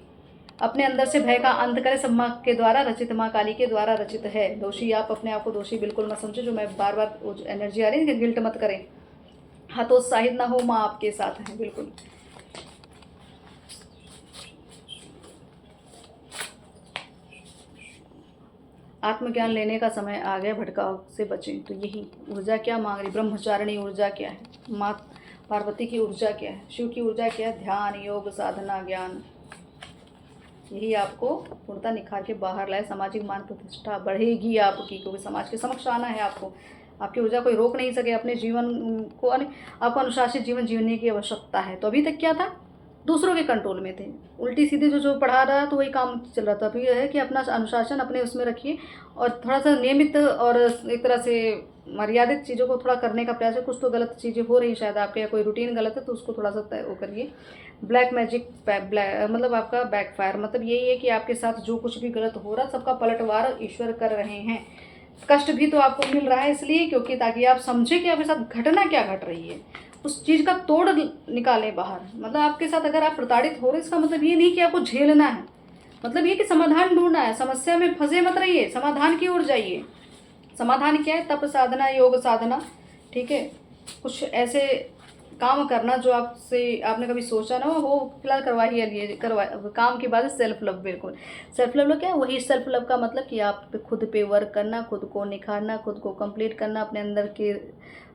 [SPEAKER 1] अपने अंदर से भय का अंत करें। सब माँ के द्वारा रचित, माँ काली के द्वारा रचित है। दोषी आप अपने आप को दोषी बिल्कुल मत समझे, जो मैं बार बार एनर्जी आ रही है, गिल्ट मत करें, हतोत्साहित ना हो, माँ आपके साथ है बिल्कुल। आत्मज्ञान लेने का समय आ गया, भटकाव से बचें। तो यही ऊर्जा क्या मांग रही, ब्रह्मचारिणी ऊर्जा क्या है, माँ पार्वती की ऊर्जा क्या है, शिव की ऊर्जा क्या है, ध्यान, योग, साधना, ज्ञान, यही आपको पूर्णता निखार के बाहर लाए। सामाजिक मान प्रतिष्ठा बढ़ेगी आपकी, क्योंकि समाज के समक्ष आना है आपको। आपकी ऊर्जा कोई रोक नहीं सके। अपने जीवन को, आपको अनुशासित जीवन जीने की आवश्यकता है। तो अभी तक क्या था, दूसरों के कंट्रोल में थे, उल्टी सीधी जो पढ़ा रहा है तो वही काम चल रहा था। अभी यह है कि अपना अनुशासन अपने उसमें रखिए, और थोड़ा सा नियमित और एक तरह से मर्यादित चीज़ों को थोड़ा करने का प्रयास है। कुछ तो गलत चीज़ें हो रही शायद आपके, या कोई रूटीन गलत है, तो उसको थोड़ा सा वो करिए। ब्लैक मैजिक मतलब आपका बैकफायर, मतलब यही है कि आपके साथ जो कुछ भी गलत हो रहा, सबका पलटवार ईश्वर कर रहे हैं। कष्ट भी तो आपको मिल रहा है इसलिए, क्योंकि ताकि आप समझें कि आपके साथ घटना क्या घट रही है, उस चीज़ का तोड़ निकालें बाहर। मतलब आपके साथ अगर आप प्रताड़ित हो रहे, इसका मतलब ये नहीं कि आपको झेलना है, मतलब ये कि समाधान ढूंढना है, समस्या में फंसे मत रहिए, समाधान की ओर जाइए। समाधान क्या है? तप साधना, योग साधना, ठीक है। कुछ ऐसे काम करना जो आपने कभी सोचा ना हो, वो फिलहाल करवा ही लिए, करवा। काम की बात है सेल्फ लव। बिल्कुल सेल्फ लव क्या है? वही सेल्फ लव का मतलब कि आप खुद पे वर्क करना, खुद को निखारना, खुद को कंप्लीट करना, अपने अंदर के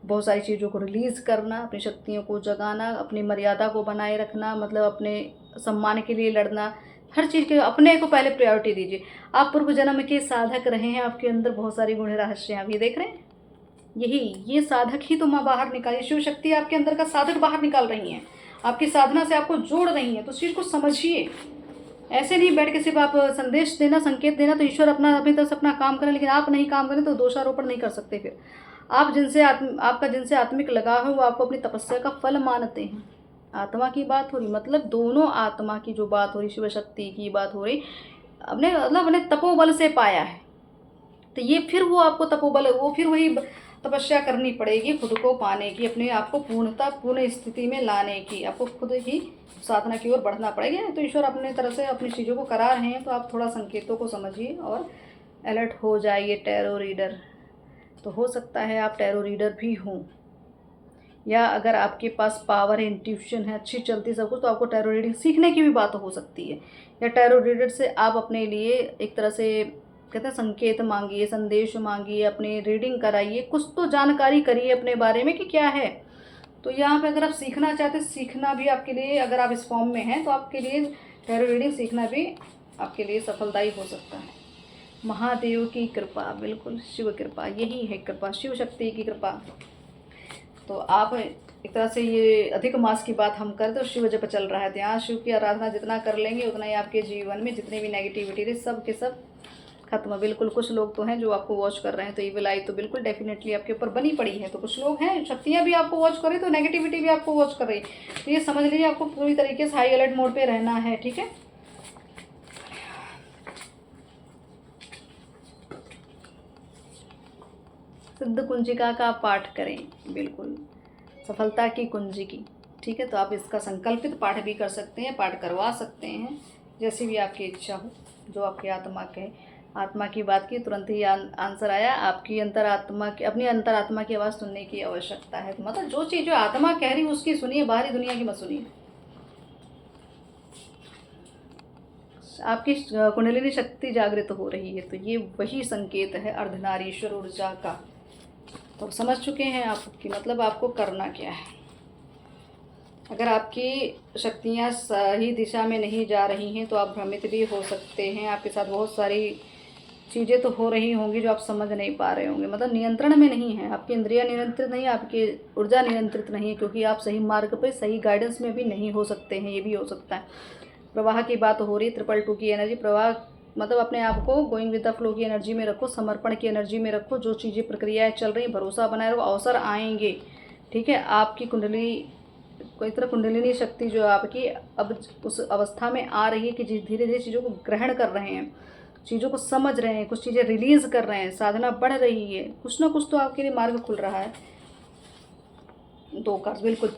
[SPEAKER 1] बहुत सारी चीज़ों को रिलीज़ करना, अपनी शक्तियों को जगाना, अपनी मर्यादा को बनाए रखना, मतलब अपने सम्मान के लिए लड़ना। हर चीज़ के अपने को पहले प्रायोरिटी दीजिए। आप पूर्व जन्म के साधक रहे हैं, आपके अंदर बहुत सारी गुण रहस्य हैं, आप ये देख रहे हैं। ये साधक ही तो माँ बाहर निकाली, शिव शक्ति आपके अंदर का साधक बाहर निकाल रही हैं, आपकी साधना से आपको जोड़ रही हैं। तो उस चीज़ को समझिए। ऐसे नहीं बैठ के सिर्फ आप संदेश देना, संकेत देना, तो ईश्वर अपनी तरफ से अपना काम करें, लेकिन आप नहीं काम करें तो दोषारोपण नहीं कर सकते। फिर आप आपका जिनसे आत्मिक लगाव है वो आपको अपनी तपस्या का फल मानते हैं। आत्मा की बात हो रही, मतलब दोनों आत्मा की जो बात हो रही, शिव शक्ति की बात हो रही, अपने तपोबल से पाया है। तो ये फिर वो आपको तपोबल, वो फिर वही तपस्या करनी पड़ेगी खुद को पाने की, अपने आप को पूर्ण स्थिति में लाने की, आपको खुद ही साधना की ओर बढ़ना पड़ेगा। तो ईश्वर अपने तरह से अपनी चीज़ों को करा रहे हैं, तो आप थोड़ा संकेतों को समझिए और अलर्ट हो जाइए। टैरो रीडर तो हो सकता है आप टैरो रीडर भी हों, या अगर आपके पास पावर है, इंट्यूशन है, अच्छी चलती सब कुछ, तो आपको टैरो रीडिंग सीखने की भी बात हो सकती है। या टैरो रीडर से आप अपने लिए एक तरह से कहते हैं संकेत मांगिए, संदेश मांगिए, अपनी रीडिंग कराइए, कुछ तो जानकारी करिए अपने बारे में कि क्या है। तो यहाँ पे अगर आप सीखना चाहते हैं, सीखना भी आपके लिए, अगर आप इस फॉर्म में हैं तो आपके लिए टैरो रीडिंग सीखना भी आपके लिए सफलदायी हो सकता है। महादेव की कृपा, बिल्कुल शिव कृपा, यही है कृपा, शिव शक्ति की कृपा। तो आप एक तरह से ये अधिक मास की बात हम करें तो शिव जप चल रहा है, तो यहाँ शिव की आराधना जितना कर लेंगे उतना ही आपके जीवन में जितनी भी नेगेटिविटी रही सब के सब खत्म। बिल्कुल कुछ लोग तो हैं जो आपको वॉच कर रहे हैं, तो ईविल आई तो बिल्कुल डेफिनेटली आपके ऊपर बनी पड़ी है। तो कुछ लोग हैं, शक्तियाँ भी आपको वॉच कर रही, तो नेगेटिविटी भी आपको वॉच कर रही। तो ये समझ लीजिए आपको पूरी तरीके से हाई अलर्ट मोड पे रहना है, ठीक है। सिद्ध कुंजिका का पाठ करें, बिल्कुल सफलता की कुंजी की, ठीक है। तो आप इसका संकल्पित पाठ भी कर सकते हैं, पाठ करवा सकते हैं, जैसी भी आपकी इच्छा हो, जो आपकी आत्मा की बात की तुरंत ही आंसर आया। आपकी अपनी अंतरात्मा की आवाज़ सुनने की आवश्यकता है। तो मतलब जो चीज़ जो आत्मा कह रही उसकी सुनिए, बाहरी दुनिया की मत सुनिए। आपकी कुंडलिनी शक्ति जागृत हो रही है, तो ये वही संकेत है अर्धनारीश्वर ऊर्जा का। तो समझ चुके हैं आप कि मतलब आपको करना क्या है। अगर आपकी शक्तियाँ सही दिशा में नहीं जा रही हैं तो आप भ्रमित भी हो सकते हैं। आपके साथ बहुत सारी चीज़ें तो हो रही होंगी जो आप समझ नहीं पा रहे होंगे, मतलब नियंत्रण में नहीं है, आपकी इंद्रियां नियंत्रित नहीं है, आपकी ऊर्जा नियंत्रित नहीं है, क्योंकि आप सही मार्ग पर सही गाइडेंस में भी नहीं हो सकते हैं। ये भी हो सकता है। प्रवाह की बात हो रही, 222 की एनर्जी प्रवाह, मतलब अपने आप को गोइंग विद द फ्लो की एनर्जी में रखो, समर्पण की एनर्जी में रखो। जो चीज़ें प्रक्रियाएं चल रही, भरोसा बनाए रखो, अवसर आएंगे, ठीक है। आपकी कुंडली कोई तरह कुंडलिनी शक्ति जो आपकी अब उस अवस्था में आ रही है कि धीरे धीरे चीज़ों को ग्रहण कर रहे हैं, चीज़ों को समझ रहे हैं, कुछ चीज़ें रिलीज़ कर रहे हैं, साधना बढ़ रही है, कुछ ना कुछ तो आपके लिए मार्ग खुल रहा है। 2 कार्ड, बिल्कुल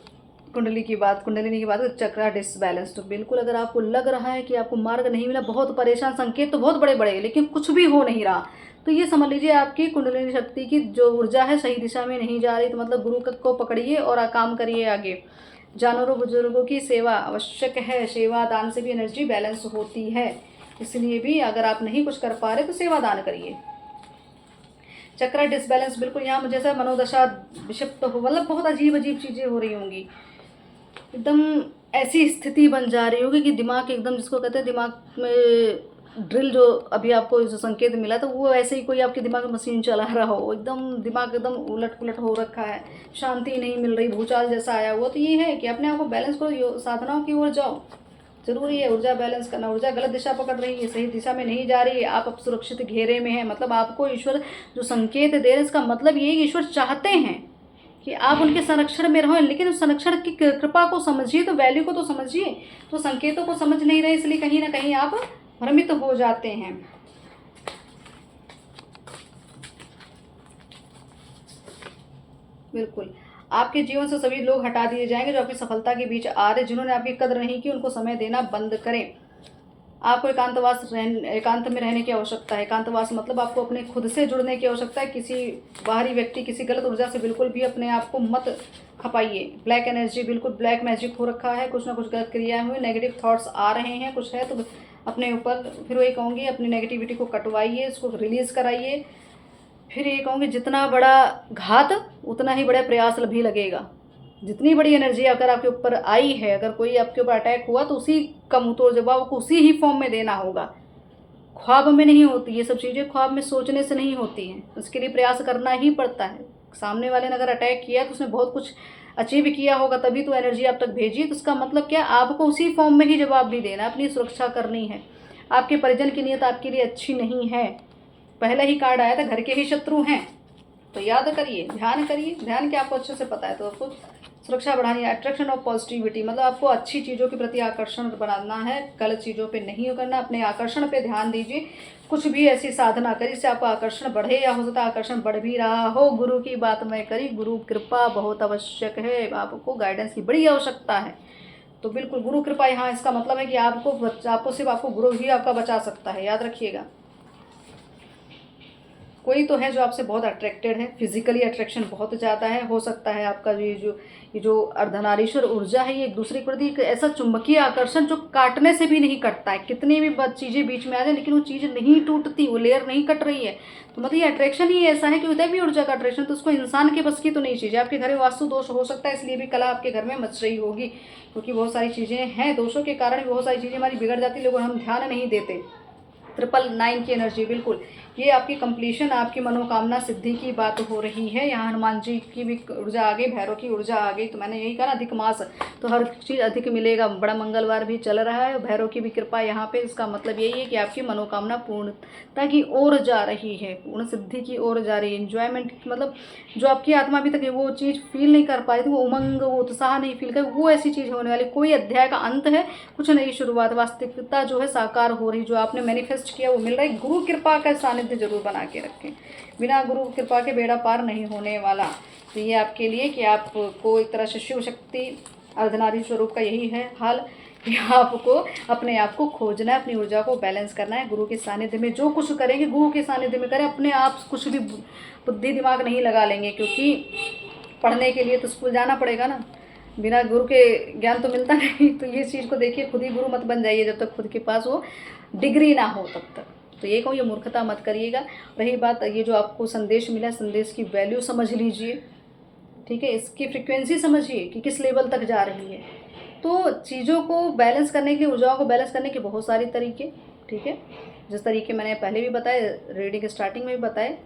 [SPEAKER 1] कुंडलिनी की बात चक्रा डिसबैलेंस। तो बिल्कुल अगर आपको लग रहा है कि आपको मार्ग नहीं मिला, बहुत परेशान, संकेत तो बहुत बड़े बड़े, लेकिन कुछ भी हो नहीं रहा, तो ये समझ लीजिए आपकी कुंडलिनी शक्ति की जो ऊर्जा है सही दिशा में नहीं जा रही। तो मतलब गुरु को पकड़िए और काम करिए आगे। जानवरों बुजुर्गों की सेवा आवश्यक है, सेवा दान से भी एनर्जी बैलेंस होती है, इसलिए भी अगर आप नहीं कुछ कर पा रहे तो सेवा दान करिए। चक्र डिसबैलेंस, बिल्कुल यहाँ जैसा मनोदशा विषिप्त हो, मतलब बहुत अजीब अजीब चीज़ें हो रही होंगी, एकदम ऐसी स्थिति बन जा रही होगी कि दिमाग एकदम, जिसको कहते हैं दिमाग में ड्रिल, जो अभी आपको जो संकेत मिला तो वो ऐसे ही कोई आपके दिमाग में मशीन चला रहा हो, एकदम दिमाग एकदम उलट पुलट हो रखा है, शांति नहीं मिल रही, भूचाल जैसा आया हुआ। तो ये है कि अपने आप को बैलेंस करो, साधनाओं की ओर जाओ, जरूरी है ऊर्जा बैलेंस करना। ऊर्जा गलत दिशा पकड़ रही है, सही दिशा में नहीं जा रही है, आप अब सुरक्षित घेरे में हैं, मतलब आपको ईश्वर जो संकेत दे रहे हैं, इसका मतलब ये है कि ईश्वर चाहते हैं कि आप उनके संरक्षण में रहो, लेकिन उस संरक्षण की कृपा को समझिए, तो वैल्यू को तो समझिए। तो संकेतों को समझ नहीं रहे, इसलिए कहीं ना कहीं आप भ्रमित हो जाते हैं। बिल्कुल आपके जीवन से सभी लोग हटा दिए जाएंगे जो आपकी सफलता के बीच आ रहे, जिन्होंने आपकी कदर नहीं की, उनको समय देना बंद करें। आपको एकांत में रहने की आवश्यकता है। एकांतवास मतलब आपको अपने खुद से जुड़ने की आवश्यकता है। किसी बाहरी व्यक्ति, किसी गलत ऊर्जा से बिल्कुल भी अपने आप को मत खपाइए। ब्लैक एनर्जी, बिल्कुल ब्लैक मैजिक हो रखा है, कुछ ना कुछ गलत क्रियाएं हुई, नेगेटिव थॉट्स आ रहे हैं, कुछ है तो अपने ऊपर, फिर वही कहूँगी, अपनी नेगेटिविटी को कटवाइए, इसको रिलीज़ कराइए। फिर ये कहूँगी, जितना बड़ा घात उतना ही बड़ा प्रयास भी लगेगा। जितनी बड़ी एनर्जी अगर आपके ऊपर आई है, अगर कोई आपके ऊपर अटैक हुआ तो उसी का मुंहतोड़ जवाब को उसी ही फॉर्म में देना होगा। ख्वाब में नहीं होती ये सब चीज़ें, ख्वाब में सोचने से नहीं होती हैं, उसके लिए प्रयास करना ही पड़ता है। सामने वाले ने अगर अटैक किया तो उसने बहुत कुछ अचीव किया होगा, तभी तो एनर्जी आप तक भेजी। तो उसका मतलब क्या, आपको उसी फॉर्म में ही जवाब भी देना, अपनी सुरक्षा करनी है। आपके परिजन की नीयत आपके लिए अच्छी नहीं है। पहला ही कार्ड आया था, घर के ही शत्रु हैं, तो याद करिए, ध्यान करिए। ध्यान क्या आपको अच्छे से पता है, तो आपको सुरक्षा बढ़ानी है। अट्रैक्शन ऑफ पॉजिटिविटी मतलब आपको अच्छी चीज़ों के प्रति आकर्षण बनाना है, गलत चीज़ों पे नहीं करना। अपने आकर्षण पे ध्यान दीजिए, कुछ भी ऐसी साधना करिए जिससे आपका आकर्षण बढ़े, या हो सकता है आकर्षण बढ़ भी रहा हो। गुरु की बात मैं करी, गुरु कृपा बहुत आवश्यक है, आपको गाइडेंस की बड़ी आवश्यकता है। तो बिल्कुल गुरु कृपा, यहाँ इसका मतलब है कि आपको सिर्फ आपको गुरु ही आपका बचा सकता है, याद रखिएगा। कोई तो है जो आपसे बहुत अट्रैक्टेड है, फिजिकली अट्रैक्शन बहुत ज़्यादा है। हो सकता है आपका ये जो अर्धनारीश्वर ऊर्जा है, ये एक दूसरे के प्रति एक ऐसा चुंबकीय आकर्षण जो काटने से भी नहीं कटता है। कितनी भी चीज़ें बीच में आ जाए लेकिन वो चीज़ नहीं टूटती, वो लेयर नहीं कट रही है। तो मतलब ये अट्रैक्शन ही ऐसा है कि होता है भी ऊर्जा का अट्रैक्शन, तो उसको इंसान के बस की तो नहीं चीज़ है। आपके घर में वास्तु दोष हो सकता है, इसलिए भी कला आपके घर में मच रही होगी, क्योंकि बहुत सारी चीज़ें हैं, दोषों के कारण बहुत सारी चीज़ें हमारी बिगड़ जाती है, लेकिन हम ध्यान नहीं देते। 999 की एनर्जी, बिल्कुल ये आपकी कंप्लीशन, आपकी मनोकामना सिद्धि की बात हो रही है। यहाँ हनुमान जी की भी ऊर्जा आ गई, भैरव की ऊर्जा आ गई। तो मैंने यही कहा ना, अधिक मास, तो हर चीज़ अधिक मिलेगा। बड़ा मंगलवार भी चल रहा है, भैरव की भी कृपा यहाँ पे। इसका मतलब यही है कि आपकी मनोकामना पूर्णता की ओर जा रही है, पूर्ण सिद्धि की ओर जा रही है। इन्जॉयमेंट मतलब जो आपकी आत्मा अभी तक वो चीज़ फील नहीं कर पाई थी, वो उमंग, वो उत्साह नहीं फील कर, वो ऐसी चीज़ होने वाली। कोई अध्याय का अंत है, कुछ नई शुरुआत, वास्तविकता जो है साकार हो रही, जो आपने मैनिफेस्ट किया वो मिल रहा है। गुरु कृपा का सानिध्य जरूर बना के रखें, बिना गुरु कृपा के बेड़ा पार नहीं होने वाला। तो ये आपके लिए कि आपको एक तरह से शिव शक्ति अर्धनारी स्वरूप का यही है हाल कि आपको अपने आप को खोजना है, अपनी ऊर्जा को बैलेंस करना है। गुरु के सानिध्य में जो कुछ करेंगे, गुरु के सानिध्य में करें। अपने आप कुछ भी बुद्धि दिमाग नहीं लगा लेंगे, क्योंकि पढ़ने के लिए तो स्कूल जाना पड़ेगा ना, बिना गुरु के ज्ञान तो मिलता नहीं। तो ये चीज़ को देखिए, खुद ही गुरु मत बन जाइए जब तक खुद के पास वो डिग्री ना हो तब तक। तो ये कहूँ, ये मूर्खता मत करिएगा। रही बात ये जो आपको संदेश मिला, संदेश की वैल्यू समझ लीजिए, ठीक है, इसकी फ्रिक्वेंसी समझिए कि किस लेवल तक जा रही है। तो चीज़ों को बैलेंस करने के लिए, ऊर्जाओं को बैलेंस करने के बहुत सारे तरीके, ठीक है, जिस तरीके मैंने पहले भी बताए, रीडिंग स्टार्टिंग में भी बताए।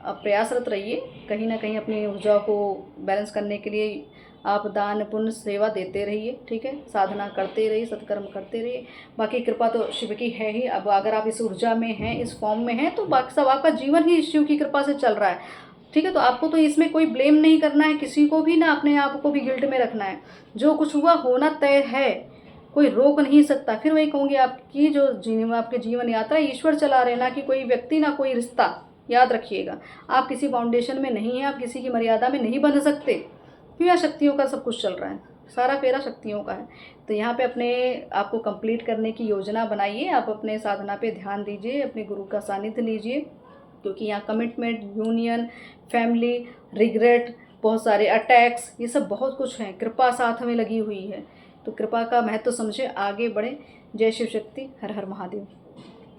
[SPEAKER 1] आप प्रयासरत रहिए, कहीं ना कहीं अपनी ऊर्जा को बैलेंस करने के लिए आप दान पुण्य सेवा देते रहिए, ठीक है, साधना करते रहिए, सत्कर्म करते रहिए। बाकी कृपा तो शिव की है ही। अब अगर आप इस ऊर्जा में हैं, इस फॉर्म में हैं, तो बाकी सब आपका जीवन ही शिव की कृपा से चल रहा है, ठीक है। तो आपको तो इसमें कोई ब्लेम नहीं करना है किसी को भी, ना अपने आप को भी गिल्ट में रखना है। जो कुछ हुआ होना तय है, कोई रोक नहीं सकता। फिर वही कहूँगी, आपकी जो आपके जीवन यात्रा ईश्वर चला रहे, ना कि कोई व्यक्ति, ना कोई रिश्ता। याद रखिएगा, आप किसी फाउंडेशन में नहीं हैं, आप किसी की मर्यादा में नहीं बंध सकते, क्यों? यहाँ शक्तियों का सब कुछ चल रहा है, सारा फेरा शक्तियों का है। तो यहाँ पे अपने आप को कंप्लीट करने की योजना बनाइए, आप अपने साधना पे ध्यान दीजिए, अपने गुरु का सानिध्य लीजिए, क्योंकि यहाँ कमिटमेंट, यूनियन, फैमिली, रिग्रेट, बहुत सारे अटैक्स, ये सब बहुत कुछ है। कृपा साथ में लगी हुई है, तो कृपा का महत्व समझे, आगे बढ़े। जय शिव शक्ति, हर हर महादेव।